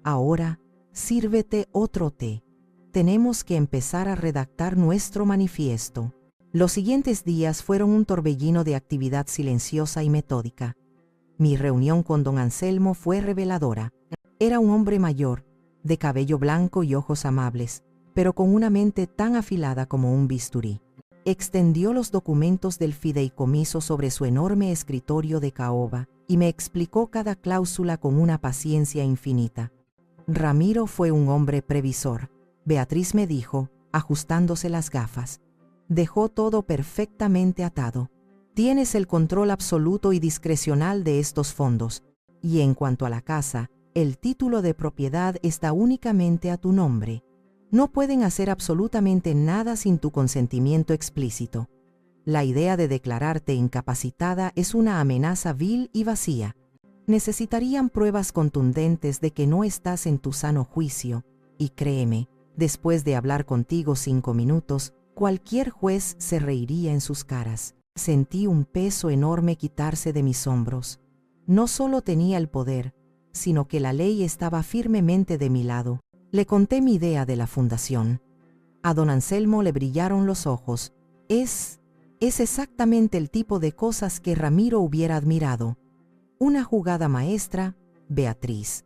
Ahora, sírvete otro té. Tenemos que empezar a redactar nuestro manifiesto. Los siguientes días fueron un torbellino de actividad silenciosa y metódica. Mi reunión con don Anselmo fue reveladora. Era un hombre mayor, de cabello blanco y ojos amables, pero con una mente tan afilada como un bisturí. Extendió los documentos del fideicomiso sobre su enorme escritorio de caoba y me explicó cada cláusula con una paciencia infinita. Ramiro fue un hombre previsor, Beatriz me dijo, ajustándose las gafas. Dejó todo perfectamente atado. Tienes el control absoluto y discrecional de estos fondos, y en cuanto a la casa, el título de propiedad está únicamente a tu nombre. No pueden hacer absolutamente nada sin tu consentimiento explícito. La idea de declararte incapacitada es una amenaza vil y vacía. Necesitarían pruebas contundentes de que no estás en tu sano juicio, y créeme, después de hablar contigo 5 minutos, cualquier juez se reiría en sus caras. Sentí un peso enorme quitarse de mis hombros. No solo tenía el poder, sino que la ley estaba firmemente de mi lado. Le conté mi idea de la fundación. A don Anselmo le brillaron los ojos. Es exactamente el tipo de cosas que Ramiro hubiera admirado. Una jugada maestra, Beatriz.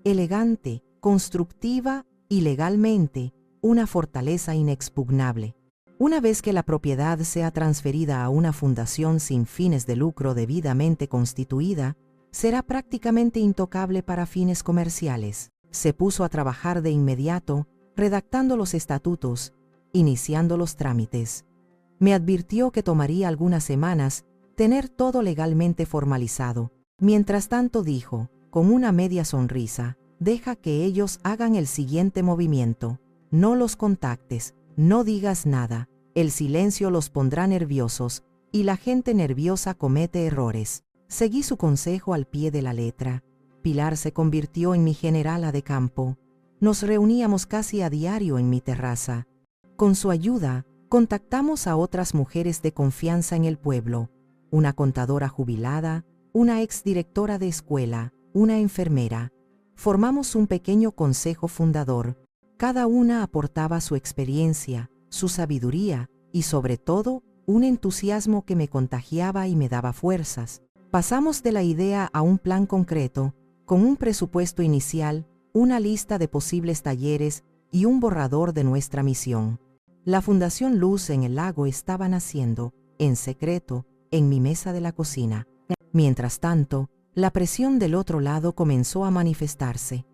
Elegante, constructiva y legalmente, una fortaleza inexpugnable. Una vez que la propiedad sea transferida a una fundación sin fines de lucro debidamente constituida, será prácticamente intocable para fines comerciales. Se puso a trabajar de inmediato, redactando los estatutos, iniciando los trámites. Me advirtió que tomaría algunas semanas tener todo legalmente formalizado. Mientras tanto dijo, con una media sonrisa, deja que ellos hagan el siguiente movimiento. No los contactes, no digas nada. El silencio los pondrá nerviosos, y la gente nerviosa comete errores. Seguí su consejo al pie de la letra. Pilar se convirtió en mi generala de campo. Nos reuníamos casi a diario en mi terraza. Con su ayuda, contactamos a otras mujeres de confianza en el pueblo, una contadora jubilada, una exdirectora de escuela, una enfermera. Formamos un pequeño consejo fundador. Cada una aportaba su experiencia, su sabiduría y, sobre todo, un entusiasmo que me contagiaba y me daba fuerzas. Pasamos de la idea a un plan concreto, con un presupuesto inicial, una lista de posibles talleres y un borrador de nuestra misión. La Fundación Luz en el Lago estaba naciendo, en secreto, en mi mesa de la cocina. Mientras tanto, la presión del otro lado comenzó a manifestarse.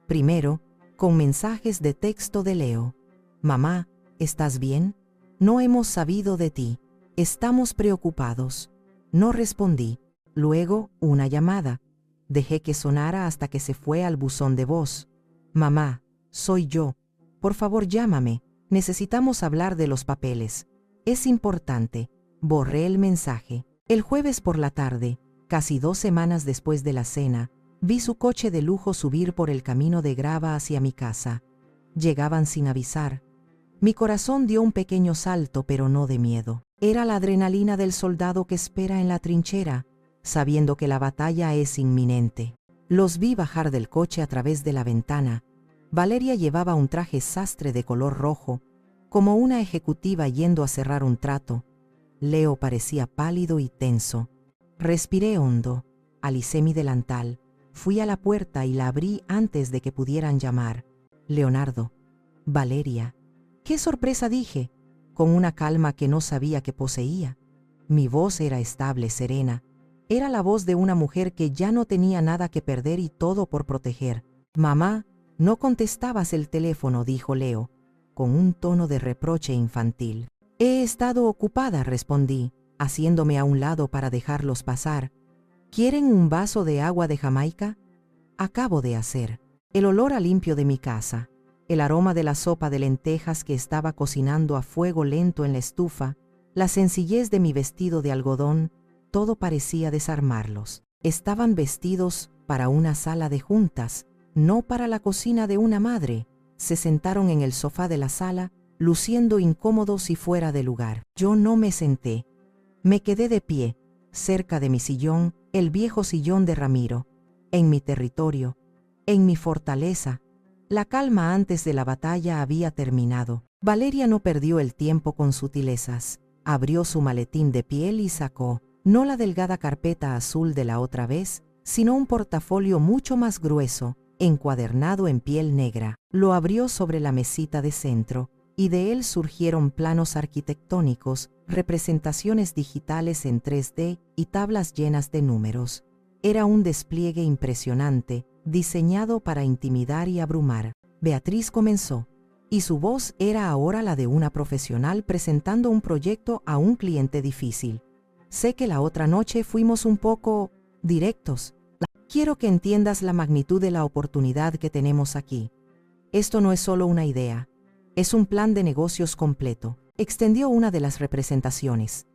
Primero, con mensajes de texto de Leo. Mamá, ¿estás bien? No hemos sabido de ti. Estamos preocupados. No respondí. Luego, una llamada. Dejé que sonara hasta que se fue al buzón de voz. Mamá, soy yo. Por favor, llámame. Necesitamos hablar de los papeles. Es importante. Borré el mensaje. El jueves por la tarde, casi 2 semanas después de la cena, vi su coche de lujo subir por el camino de grava hacia mi casa. Llegaban sin avisar. Mi corazón dio un pequeño salto, pero no de miedo. Era la adrenalina del soldado que espera en la trinchera, sabiendo que la batalla es inminente. Los vi bajar del coche a través de la ventana. Valeria llevaba un traje sastre de color rojo, como una ejecutiva yendo a cerrar un trato. Leo parecía pálido y tenso. Respiré hondo, alicé mi delantal, fui a la puerta y la abrí antes de que pudieran llamar. Leonardo. Valeria. ¡Qué sorpresa!, dije, con una calma que no sabía que poseía. Mi voz era estable, serena. Era la voz de una mujer que ya no tenía nada que perder y todo por proteger. Mamá, no contestabas el teléfono, dijo Leo, con un tono de reproche infantil. He estado ocupada, respondí, haciéndome a un lado para dejarlos pasar. ¿Quieren un vaso de agua de Jamaica? Acabo de hacer. El olor a limpio de mi casa, el aroma de la sopa de lentejas que estaba cocinando a fuego lento en la estufa, la sencillez de mi vestido de algodón, todo parecía desarmarlos. Estaban vestidos para una sala de juntas, no para la cocina de una madre. Se sentaron en el sofá de la sala, luciendo incómodos y fuera de lugar. Yo no me senté. Me quedé de pie, cerca de mi sillón, el viejo sillón de Ramiro, en mi territorio, en mi fortaleza. La calma antes de la batalla había terminado. Valeria no perdió el tiempo con sutilezas. Abrió su maletín de piel y sacó, no la delgada carpeta azul de la otra vez, sino un portafolio mucho más grueso, encuadernado en piel negra. Lo abrió sobre la mesita de centro. y de él surgieron planos arquitectónicos, representaciones digitales en 3D y tablas llenas de números. Era un despliegue impresionante, diseñado para intimidar y abrumar. Beatriz comenzó, y su voz era ahora la de una profesional presentando un proyecto a un cliente difícil. Sé que la otra noche fuimos un poco directos. Quiero que entiendas la magnitud de la oportunidad que tenemos aquí. Esto no es solo una idea, es un plan de negocios completo. Extendió una de las representaciones.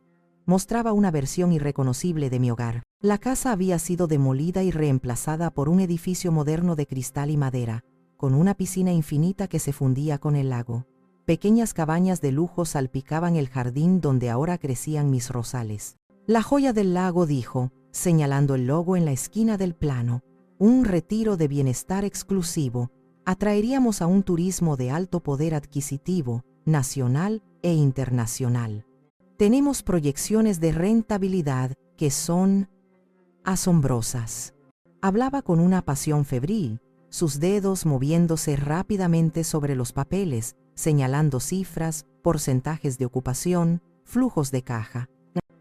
Mostraba una versión irreconocible de mi hogar. La casa había sido demolida y reemplazada por un edificio moderno de cristal y madera, con una piscina infinita que se fundía con el lago. Pequeñas cabañas de lujo salpicaban el jardín donde ahora crecían mis rosales. La joya del lago, dijo, señalando el logo en la esquina del plano. Un retiro de bienestar exclusivo. Atraeríamos a un turismo de alto poder adquisitivo, nacional e internacional. Tenemos proyecciones de rentabilidad que son asombrosas. Hablaba con una pasión febril, sus dedos moviéndose rápidamente sobre los papeles, señalando cifras, porcentajes de ocupación, flujos de caja.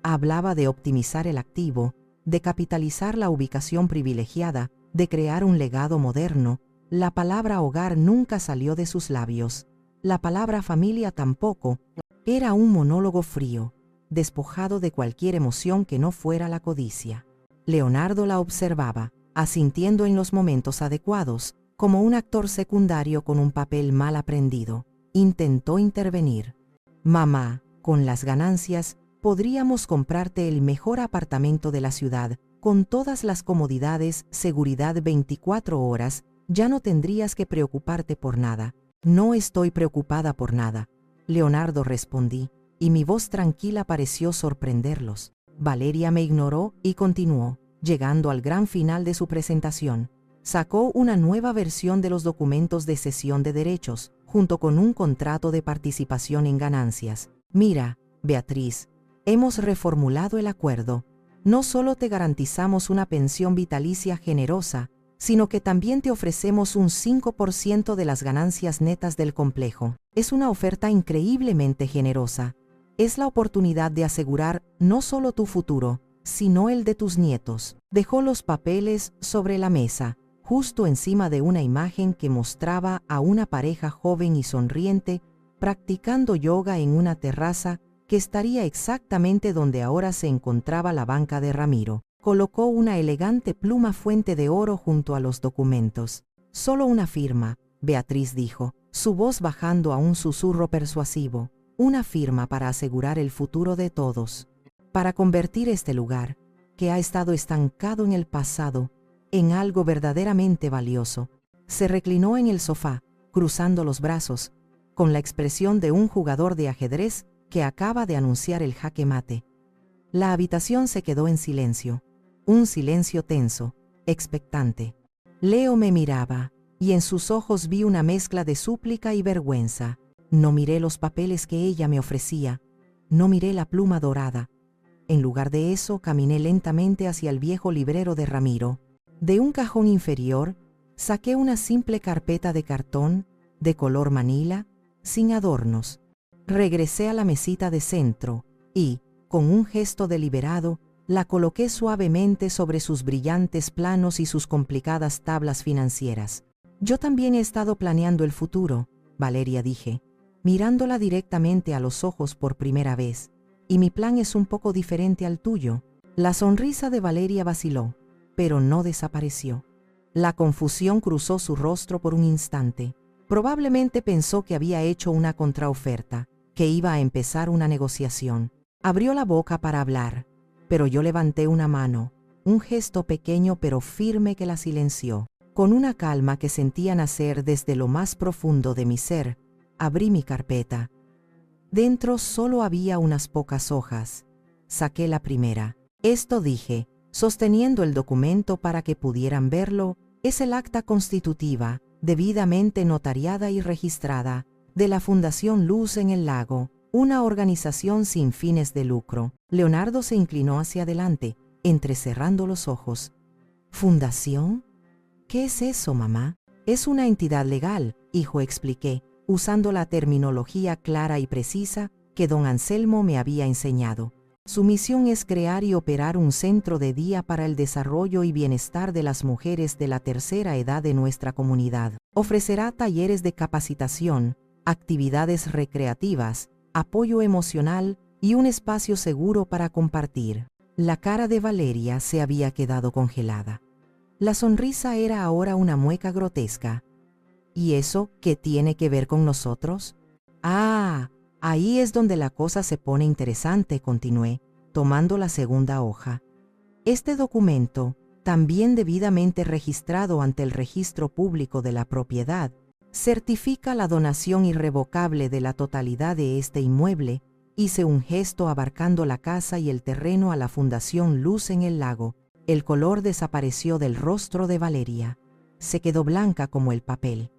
Hablaba de optimizar el activo, de capitalizar la ubicación privilegiada, de crear un legado moderno. La palabra hogar nunca salió de sus labios. La palabra familia tampoco. Era un monólogo frío, despojado de cualquier emoción que no fuera la codicia. Leonardo la observaba, asintiendo en los momentos adecuados, como un actor secundario con un papel mal aprendido. Intentó intervenir. Mamá, con las ganancias, podríamos comprarte el mejor apartamento de la ciudad, con todas las comodidades, seguridad 24 horas, ya no tendrías que preocuparte por nada. No estoy preocupada por nada, Leonardo respondí, y mi voz tranquila pareció sorprenderlos. Valeria me ignoró y continuó, llegando al gran final de su presentación. Sacó una nueva versión de los documentos de cesión de derechos, junto con un contrato de participación en ganancias. Mira, Beatriz, hemos reformulado el acuerdo. No solo te garantizamos una pensión vitalicia generosa, sino que también te ofrecemos un 5% de las ganancias netas del complejo. Es una oferta increíblemente generosa. Es la oportunidad de asegurar no solo tu futuro, sino el de tus nietos. Dejó los papeles sobre la mesa, justo encima de una imagen que mostraba a una pareja joven y sonriente practicando yoga en una terraza que estaría exactamente donde ahora se encontraba la banca de Ramiro. Colocó una elegante pluma fuente de oro junto a los documentos. Solo una firma, Beatriz dijo, su voz bajando a un susurro persuasivo. Una firma para asegurar el futuro de todos. Para convertir este lugar, que ha estado estancado en el pasado, en algo verdaderamente valioso. Se reclinó en el sofá, cruzando los brazos, con la expresión de un jugador de ajedrez que acaba de anunciar el jaque mate. La habitación se quedó en silencio. Un silencio tenso, expectante. Leo me miraba, y en sus ojos vi una mezcla de súplica y vergüenza. No miré los papeles que ella me ofrecía, no miré la pluma dorada. En lugar de eso, caminé lentamente hacia el viejo librero de Ramiro. De un cajón inferior, saqué una simple carpeta de cartón, de color manila, sin adornos. Regresé a la mesita de centro, y, con un gesto deliberado, la coloqué suavemente sobre sus brillantes planos y sus complicadas tablas financieras. Yo también he estado planeando el futuro, Valeria dije, mirándola directamente a los ojos por primera vez, y mi plan es un poco diferente al tuyo. La sonrisa de Valeria vaciló, pero no desapareció. La confusión cruzó su rostro por un instante. Probablemente pensó que había hecho una contraoferta, que iba a empezar una negociación. Abrió la boca para hablar, pero yo levanté una mano, un gesto pequeño pero firme que la silenció. Con una calma que sentía nacer desde lo más profundo de mi ser, abrí mi carpeta. Dentro solo había unas pocas hojas. Saqué la primera. Esto dije, sosteniendo el documento para que pudieran verlo, es el acta constitutiva, debidamente notariada y registrada, de la Fundación Luz en el Lago, una organización sin fines de lucro. Leonardo se inclinó hacia adelante, entrecerrando los ojos. ¿Fundación? ¿Qué es eso, mamá? Es una entidad legal, hijo, expliqué, usando la terminología clara y precisa que don Anselmo me había enseñado. Su misión es crear y operar un centro de día para el desarrollo y bienestar de las mujeres de la tercera edad de nuestra comunidad. Ofrecerá talleres de capacitación, actividades recreativas, apoyo emocional y un espacio seguro para compartir. La cara de Valeria se había quedado congelada. La sonrisa era ahora una mueca grotesca. ¿Y eso qué tiene que ver con nosotros? Ah, ahí es donde la cosa se pone interesante, continué, tomando la segunda hoja. Este documento, también debidamente registrado ante el Registro Público de la Propiedad, certifica la donación irrevocable de la totalidad de este inmueble. Hice un gesto abarcando la casa y el terreno a la Fundación Luz en el Lago. El color desapareció del rostro de Valeria. Se quedó blanca como el papel.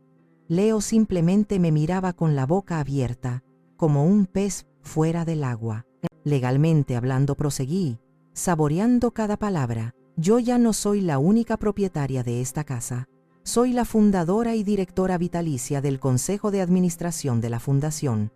Leo simplemente me miraba con la boca abierta, como un pez fuera del agua. Legalmente hablando, proseguí, saboreando cada palabra. Yo ya no soy la única propietaria de esta casa. Soy la fundadora y directora vitalicia del Consejo de Administración de la Fundación.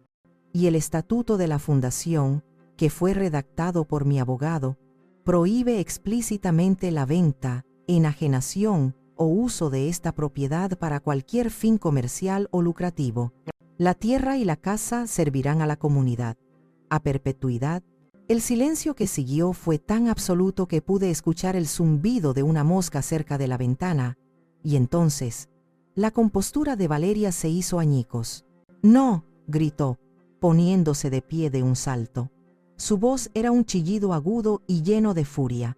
Y el estatuto de la Fundación, que fue redactado por mi abogado, prohíbe explícitamente la venta, enajenación o uso de esta propiedad para cualquier fin comercial o lucrativo. La tierra y la casa servirán a la comunidad, a perpetuidad. El silencio que siguió fue tan absoluto que pude escuchar el zumbido de una mosca cerca de la ventana, y entonces la compostura de Valeria se hizo añicos. «No», gritó, poniéndose de pie de un salto. Su voz era un chillido agudo y lleno de furia.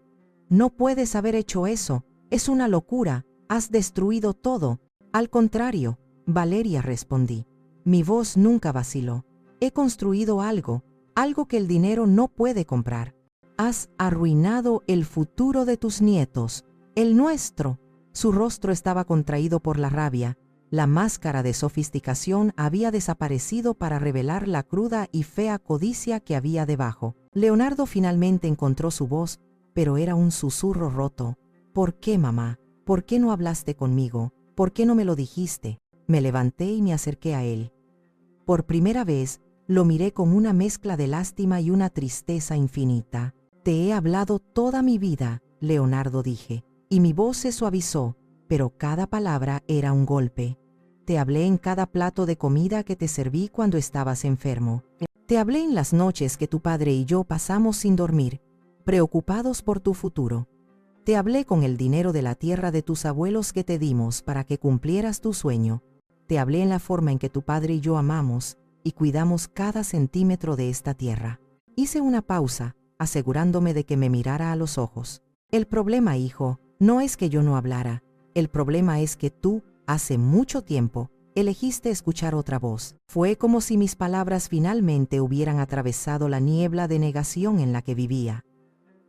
«No puedes haber hecho eso, es una locura, has destruido todo». «Al contrario», Valeria, respondí. Mi voz nunca vaciló. «He construido algo que el dinero no puede comprar. Has arruinado el futuro de tus nietos, el nuestro». Su rostro estaba contraído por la rabia. La máscara de sofisticación había desaparecido para revelar la cruda y fea codicia que había debajo. Leonardo finalmente encontró su voz, pero era un susurro roto. «¿Por qué, mamá? ¿Por qué no hablaste conmigo? ¿Por qué no me lo dijiste?» Me levanté y me acerqué a él. Por primera vez, lo miré con una mezcla de lástima y una tristeza infinita. «Te he hablado toda mi vida», Leonardo, dije, y mi voz se suavizó, pero cada palabra era un golpe. «Te hablé en cada plato de comida que te serví cuando estabas enfermo. Te hablé en las noches que tu padre y yo pasamos sin dormir, preocupados por tu futuro. Te hablé con el dinero de la tierra de tus abuelos que te dimos para que cumplieras tu sueño. Te hablé en la forma en que tu padre y yo amamos y cuidamos cada centímetro de esta tierra». Hice una pausa, asegurándome de que me mirara a los ojos. «El problema, hijo, no es que yo no hablara. El problema es que tú, hace mucho tiempo, elegiste escuchar otra voz». Fue como si mis palabras finalmente hubieran atravesado la niebla de negación en la que vivía.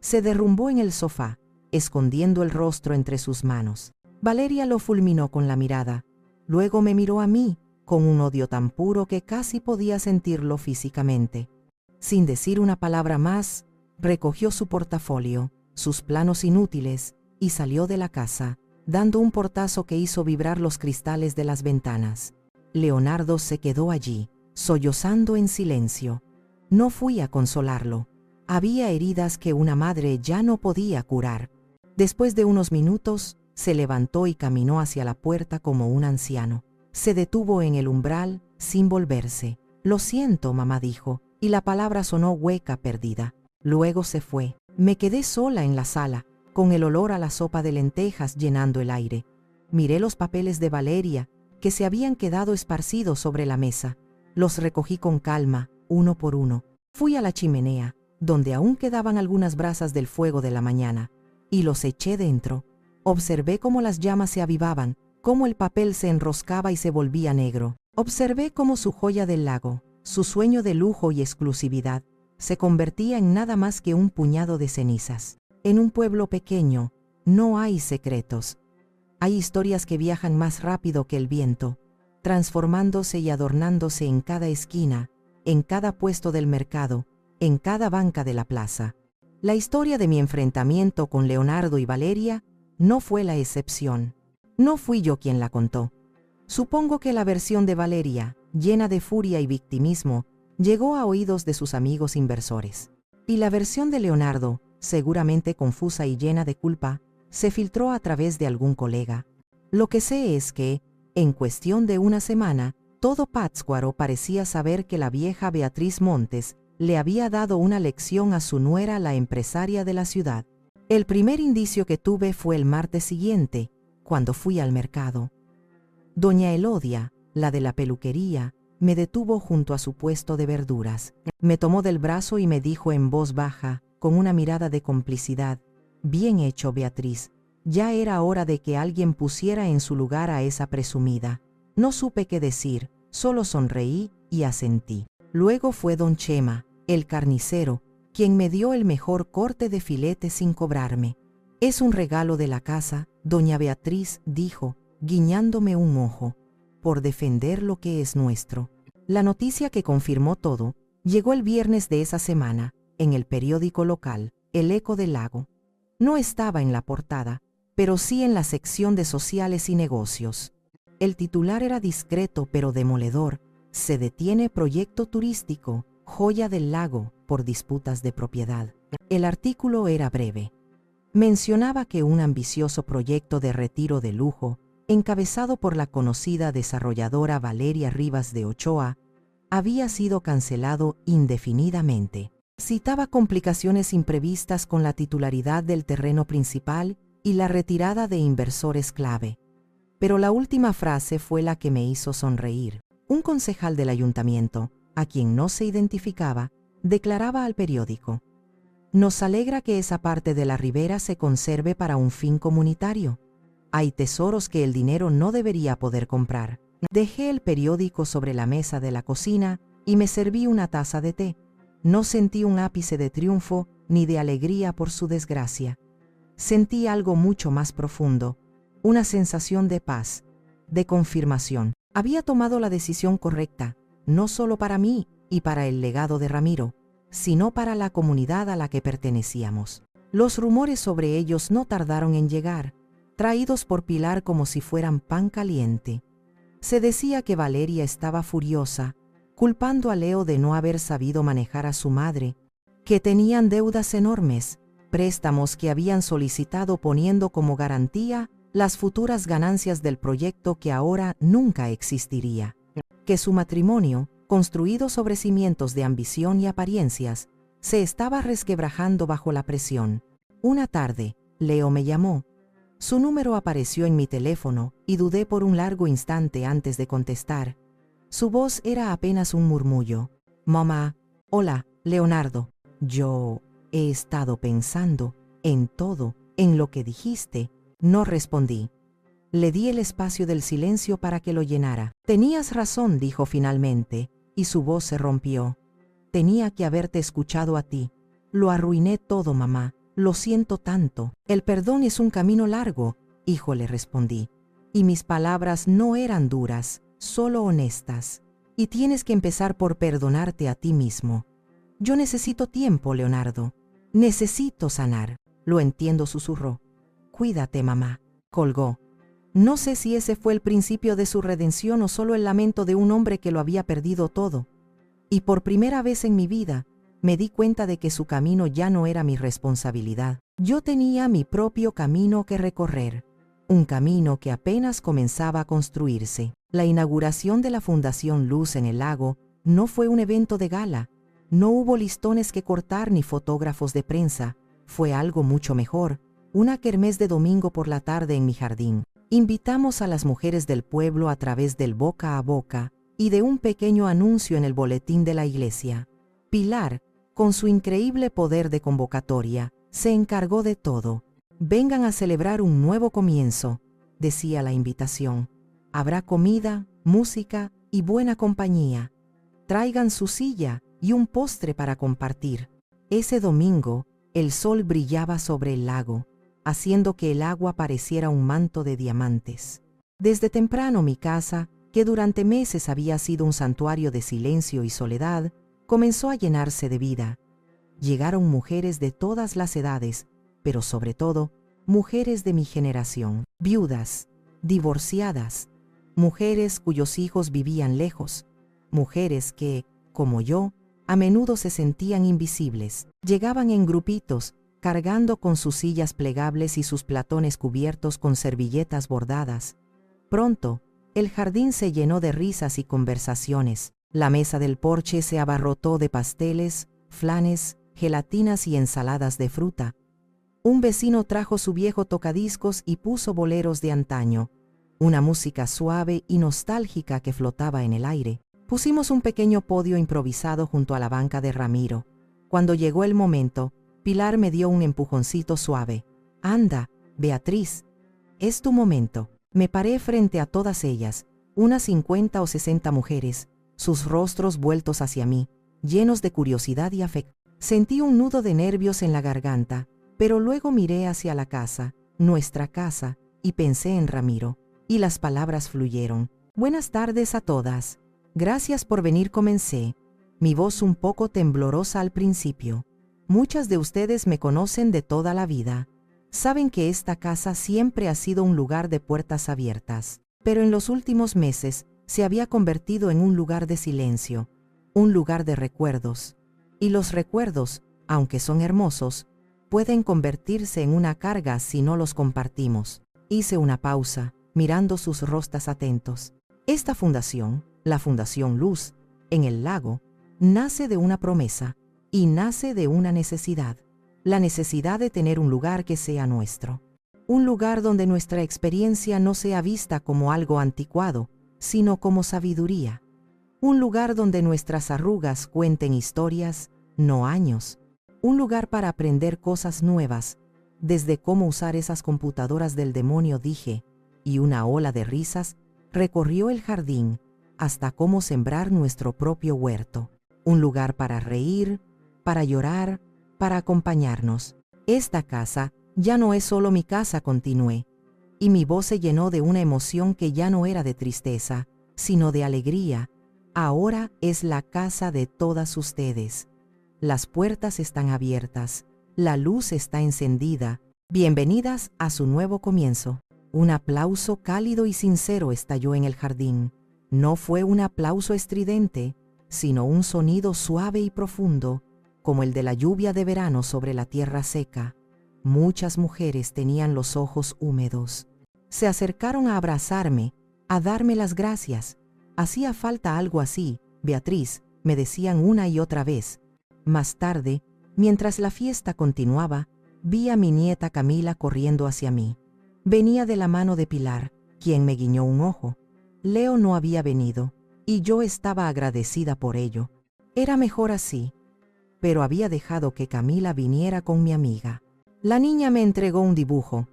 Se derrumbó en el sofá, escondiendo el rostro entre sus manos. Valeria lo fulminó con la mirada. Luego me miró a mí, con un odio tan puro que casi podía sentirlo físicamente. Sin decir una palabra más, recogió su portafolio, sus planos inútiles, y salió de la casa, dando un portazo que hizo vibrar los cristales de las ventanas. Leonardo se quedó allí, sollozando en silencio. No fui a consolarlo. Había heridas que una madre ya no podía curar. Después de unos minutos, se levantó y caminó hacia la puerta como un anciano. Se detuvo en el umbral, sin volverse. «Lo siento», mamá dijo, y la palabra sonó hueca, perdida. Luego se fue. Me quedé sola en la sala, con el olor a la sopa de lentejas llenando el aire. Miré los papeles de Valeria, que se habían quedado esparcidos sobre la mesa. Los recogí con calma, uno por uno. Fui a la chimenea, donde aún quedaban algunas brasas del fuego de la mañana, y los eché dentro. Observé cómo las llamas se avivaban, cómo el papel se enroscaba y se volvía negro. Observé cómo su joya del lago, su sueño de lujo y exclusividad, se convertía en nada más que un puñado de cenizas. En un pueblo pequeño, no hay secretos. Hay historias que viajan más rápido que el viento, transformándose y adornándose en cada esquina, en cada puesto del mercado, en cada banca de la plaza. La historia de mi enfrentamiento con Leonardo y Valeria no fue la excepción. No fui yo quien la contó. Supongo que la versión de Valeria, llena de furia y victimismo, llegó a oídos de sus amigos inversores. Y la versión de Leonardo, seguramente confusa y llena de culpa, se filtró a través de algún colega. Lo que sé es que, en cuestión de una semana, todo Pátzcuaro parecía saber que la vieja Beatriz Montes le había dado una lección a su nuera, la empresaria de la ciudad. El primer indicio que tuve fue el martes siguiente, cuando fui al mercado. Doña Elodia, la de la peluquería, me detuvo junto a su puesto de verduras. Me tomó del brazo y me dijo en voz baja, con una mirada de complicidad: «Bien hecho, Beatriz. Ya era hora de que alguien pusiera en su lugar a esa presumida». No supe qué decir, solo sonreí y asentí. Luego fue don Chema, el carnicero, quien me dio el mejor corte de filete sin cobrarme. «Es un regalo de la casa», doña Beatriz dijo, guiñándome un ojo, «por defender lo que es nuestro». La noticia que confirmó todo llegó el viernes de esa semana, en el periódico local, El Eco del Lago. No estaba en la portada, pero sí en la sección de sociales y negocios. El titular era discreto pero demoledor: «Se detiene proyecto turístico, Joya del Lago, por disputas de propiedad». El artículo era breve. Mencionaba que un ambicioso proyecto de retiro de lujo, encabezado por la conocida desarrolladora Valeria Rivas de Ochoa, había sido cancelado indefinidamente. Citaba complicaciones imprevistas con la titularidad del terreno principal y la retirada de inversores clave. Pero la última frase fue la que me hizo sonreír. Un concejal del ayuntamiento, a quien no se identificaba, declaraba al periódico: «Nos alegra que esa parte de la ribera se conserve para un fin comunitario. Hay tesoros que el dinero no debería poder comprar». Dejé el periódico sobre la mesa de la cocina y me serví una taza de té. No sentí un ápice de triunfo ni de alegría por su desgracia. Sentí algo mucho más profundo, una sensación de paz, de confirmación. Había tomado la decisión correcta, no solo para mí y para el legado de Ramiro, sino para la comunidad a la que pertenecíamos. Los rumores sobre ellos no tardaron en llegar, traídos por Pilar como si fueran pan caliente. Se decía que Valeria estaba furiosa, culpando a Leo de no haber sabido manejar a su madre, que tenían deudas enormes, préstamos que habían solicitado poniendo como garantía las futuras ganancias del proyecto que ahora nunca existiría, que su matrimonio, construido sobre cimientos de ambición y apariencias, se estaba resquebrajando bajo la presión. Una tarde, Leo me llamó. Su número apareció en mi teléfono y dudé por un largo instante antes de contestar. Su voz era apenas un murmullo. «Mamá, hola, Leonardo. Yo he estado pensando en todo, en lo que dijiste». No respondí. Le di el espacio del silencio para que lo llenara. «Tenías razón», dijo finalmente, y su voz se rompió. «Tenía que haberte escuchado a ti. Lo arruiné todo, mamá. Lo siento tanto». «El perdón es un camino largo», hijo, le respondí. «Y mis palabras no eran duras, solo honestas. Y tienes que empezar por perdonarte a ti mismo». «Yo necesito tiempo, Leonardo. Necesito sanar». «Lo entiendo», susurró. «Cuídate, mamá». Colgó. No sé si ese fue el principio de su redención o solo el lamento de un hombre que lo había perdido todo. Y por primera vez en mi vida, me di cuenta de que su camino ya no era mi responsabilidad. Yo tenía mi propio camino que recorrer, un camino que apenas comenzaba a construirse. La inauguración de la Fundación Luz en el Lago no fue un evento de gala, no hubo listones que cortar ni fotógrafos de prensa, fue algo mucho mejor, una kermés de domingo por la tarde en mi jardín. Invitamos a las mujeres del pueblo a través del boca a boca y de un pequeño anuncio en el boletín de la iglesia. Pilar, con su increíble poder de convocatoria, se encargó de todo. «Vengan a celebrar un nuevo comienzo», decía la invitación. «Habrá comida, música y buena compañía. Traigan su silla y un postre para compartir». Ese domingo, el sol brillaba sobre el lago, haciendo que el agua pareciera un manto de diamantes. Desde temprano mi casa, que durante meses había sido un santuario de silencio y soledad, comenzó a llenarse de vida. Llegaron mujeres de todas las edades, pero sobre todo, mujeres de mi generación, viudas, divorciadas, mujeres cuyos hijos vivían lejos, mujeres que, como yo, a menudo se sentían invisibles. Llegaban en grupitos, cargando con sus sillas plegables y sus platones cubiertos con servilletas bordadas. Pronto, el jardín se llenó de risas y conversaciones. La mesa del porche se abarrotó de pasteles, flanes, gelatinas y ensaladas de fruta. Un vecino trajo su viejo tocadiscos y puso boleros de antaño, una música suave y nostálgica que flotaba en el aire. Pusimos un pequeño podio improvisado junto a la banca de Ramiro. Cuando llegó el momento, Pilar me dio un empujoncito suave. «Anda, Beatriz, es tu momento». Me paré frente a todas ellas, unas 50 o 60 mujeres, sus rostros vueltos hacia mí, llenos de curiosidad y afecto. Sentí un nudo de nervios en la garganta, pero luego miré hacia la casa, nuestra casa, y pensé en Ramiro, y las palabras fluyeron. «Buenas tardes a todas. Gracias por venir», comencé, mi voz un poco temblorosa al principio. «Muchas de ustedes me conocen de toda la vida. Saben que esta casa siempre ha sido un lugar de puertas abiertas, pero en los últimos meses se había convertido en un lugar de silencio, un lugar de recuerdos. Y los recuerdos, aunque son hermosos, pueden convertirse en una carga si no los compartimos». Hice una pausa, mirando sus rostros atentos. Esta fundación, la Fundación Luz, en el lago, nace de una promesa y nace de una necesidad. La necesidad de tener un lugar que sea nuestro. Un lugar donde nuestra experiencia no sea vista como algo anticuado, sino como sabiduría. Un lugar donde nuestras arrugas cuenten historias, no años. Un lugar para aprender cosas nuevas, desde cómo usar esas computadoras del demonio, dije, y una ola de risas recorrió el jardín, hasta cómo sembrar nuestro propio huerto. Un lugar para reír, para llorar, para acompañarnos. Esta casa ya no es solo mi casa, continué, y mi voz se llenó de una emoción que ya no era de tristeza, sino de alegría. Ahora es la casa de todas ustedes. Las puertas están abiertas, la luz está encendida. Bienvenidas a su nuevo comienzo. Un aplauso cálido y sincero estalló en el jardín. No fue un aplauso estridente, sino un sonido suave y profundo, como el de la lluvia de verano sobre la tierra seca. Muchas mujeres tenían los ojos húmedos. Se acercaron a abrazarme, a darme las gracias. «Hacía falta algo así, Beatriz», me decían una y otra vez. Más tarde, mientras la fiesta continuaba, vi a mi nieta Camila corriendo hacia mí. Venía de la mano de Pilar, quien me guiñó un ojo. Leo no había venido, y yo estaba agradecida por ello. Era mejor así. Pero había dejado que Camila viniera con mi amiga. La niña me entregó un dibujo.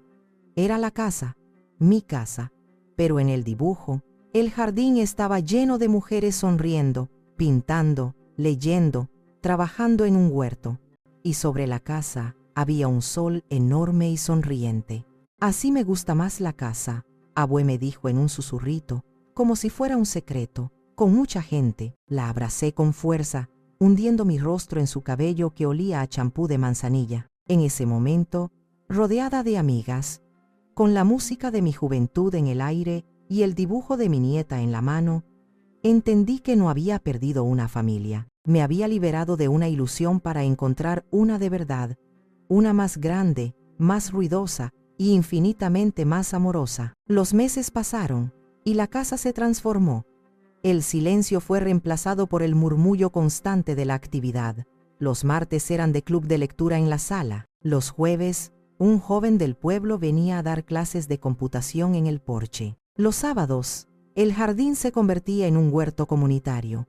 Era la casa, mi casa, pero en el dibujo, el jardín estaba lleno de mujeres sonriendo, pintando, leyendo, trabajando en un huerto. Y sobre la casa había un sol enorme y sonriente. «Así me gusta más la casa», Abue me dijo en un susurrito, como si fuera un secreto. Con mucha gente, la abracé con fuerza, hundiendo mi rostro en su cabello que olía a champú de manzanilla. En ese momento, rodeada de amigas, con la música de mi juventud en el aire y el dibujo de mi nieta en la mano, entendí que no había perdido una familia. Me había liberado de una ilusión para encontrar una de verdad, una más grande, más ruidosa y infinitamente más amorosa. Los meses pasaron, y la casa se transformó. El silencio fue reemplazado por el murmullo constante de la actividad. Los martes eran de club de lectura en la sala. Los jueves, un joven del pueblo venía a dar clases de computación en el porche. Los sábados, el jardín se convertía en un huerto comunitario.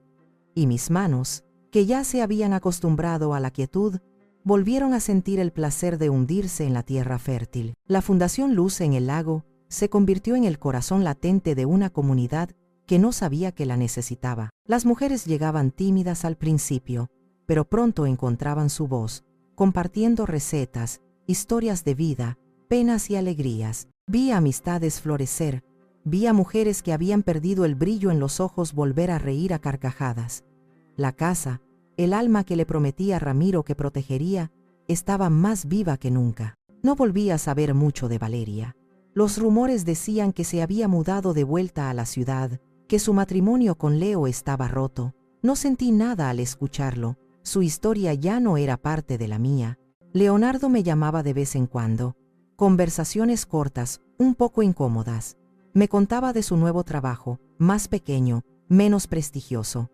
Y mis manos, que ya se habían acostumbrado a la quietud, volvieron a sentir el placer de hundirse en la tierra fértil. La Fundación Luz en el lago se convirtió en el corazón latente de una comunidad que no sabía que la necesitaba. Las mujeres llegaban tímidas al principio, pero pronto encontraban su voz, compartiendo recetas, historias de vida, penas y alegrías. Vi amistades florecer, vi a mujeres que habían perdido el brillo en los ojos volver a reír a carcajadas. La casa, el alma que le prometía a Ramiro que protegería, estaba más viva que nunca. No volví a saber mucho de Valeria. Los rumores decían que se había mudado de vuelta a la ciudad, que su matrimonio con Leo estaba roto. No sentí nada al escucharlo, su historia ya no era parte de la mía. Leonardo me llamaba de vez en cuando. Conversaciones cortas, un poco incómodas. Me contaba de su nuevo trabajo, más pequeño, menos prestigioso.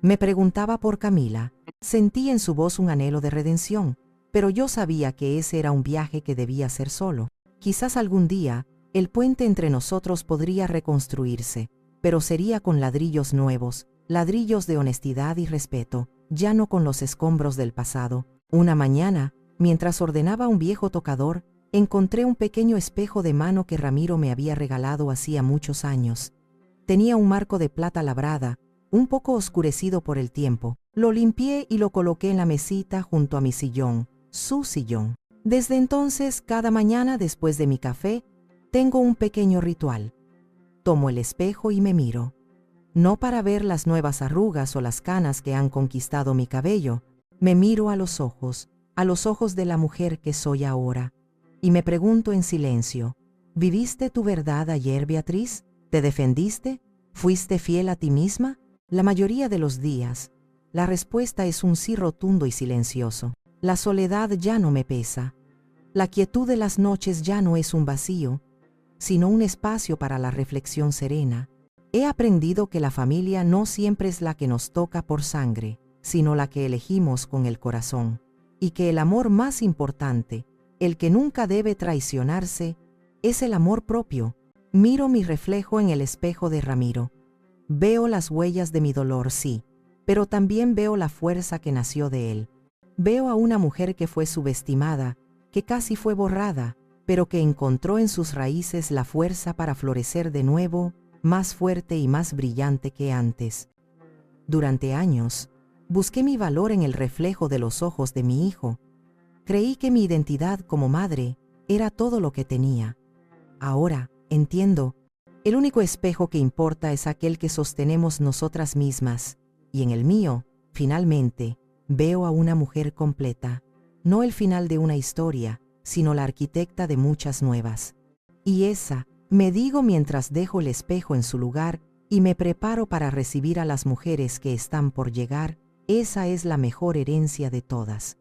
Me preguntaba por Camila. Sentí en su voz un anhelo de redención, pero yo sabía que ese era un viaje que debía hacer solo. Quizás algún día, el puente entre nosotros podría reconstruirse, pero sería con ladrillos nuevos, ladrillos de honestidad y respeto, ya no con los escombros del pasado. Una mañana, mientras ordenaba un viejo tocador, encontré un pequeño espejo de mano que Ramiro me había regalado hacía muchos años. Tenía un marco de plata labrada, un poco oscurecido por el tiempo. Lo limpié y lo coloqué en la mesita junto a mi sillón, su sillón. Desde entonces, cada mañana después de mi café, tengo un pequeño ritual. Tomo el espejo y me miro. No para ver las nuevas arrugas o las canas que han conquistado mi cabello, me miro a los ojos de la mujer que soy ahora. Y me pregunto en silencio, ¿viviste tu verdad ayer, Beatriz? ¿Te defendiste? ¿Fuiste fiel a ti misma? La mayoría de los días, la respuesta es un sí rotundo y silencioso. La soledad ya no me pesa. La quietud de las noches ya no es un vacío, sino un espacio para la reflexión serena. He aprendido que la familia no siempre es la que nos toca por sangre, sino la que elegimos con el corazón. Y que el amor más importante, el que nunca debe traicionarse, es el amor propio. Miro mi reflejo en el espejo de Ramiro. Veo las huellas de mi dolor, sí, pero también veo la fuerza que nació de él. Veo a una mujer que fue subestimada, que casi fue borrada, pero que encontró en sus raíces la fuerza para florecer de nuevo, más fuerte y más brillante que antes. Durante años, busqué mi valor en el reflejo de los ojos de mi hijo. Creí que mi identidad como madre era todo lo que tenía. Ahora, entiendo, el único espejo que importa es aquel que sostenemos nosotras mismas, y en el mío, finalmente, veo a una mujer completa, no el final de una historia, sino la arquitecta de muchas nuevas. Y esa, me digo mientras dejo el espejo en su lugar y me preparo para recibir a las mujeres que están por llegar, esa es la mejor herencia de todas.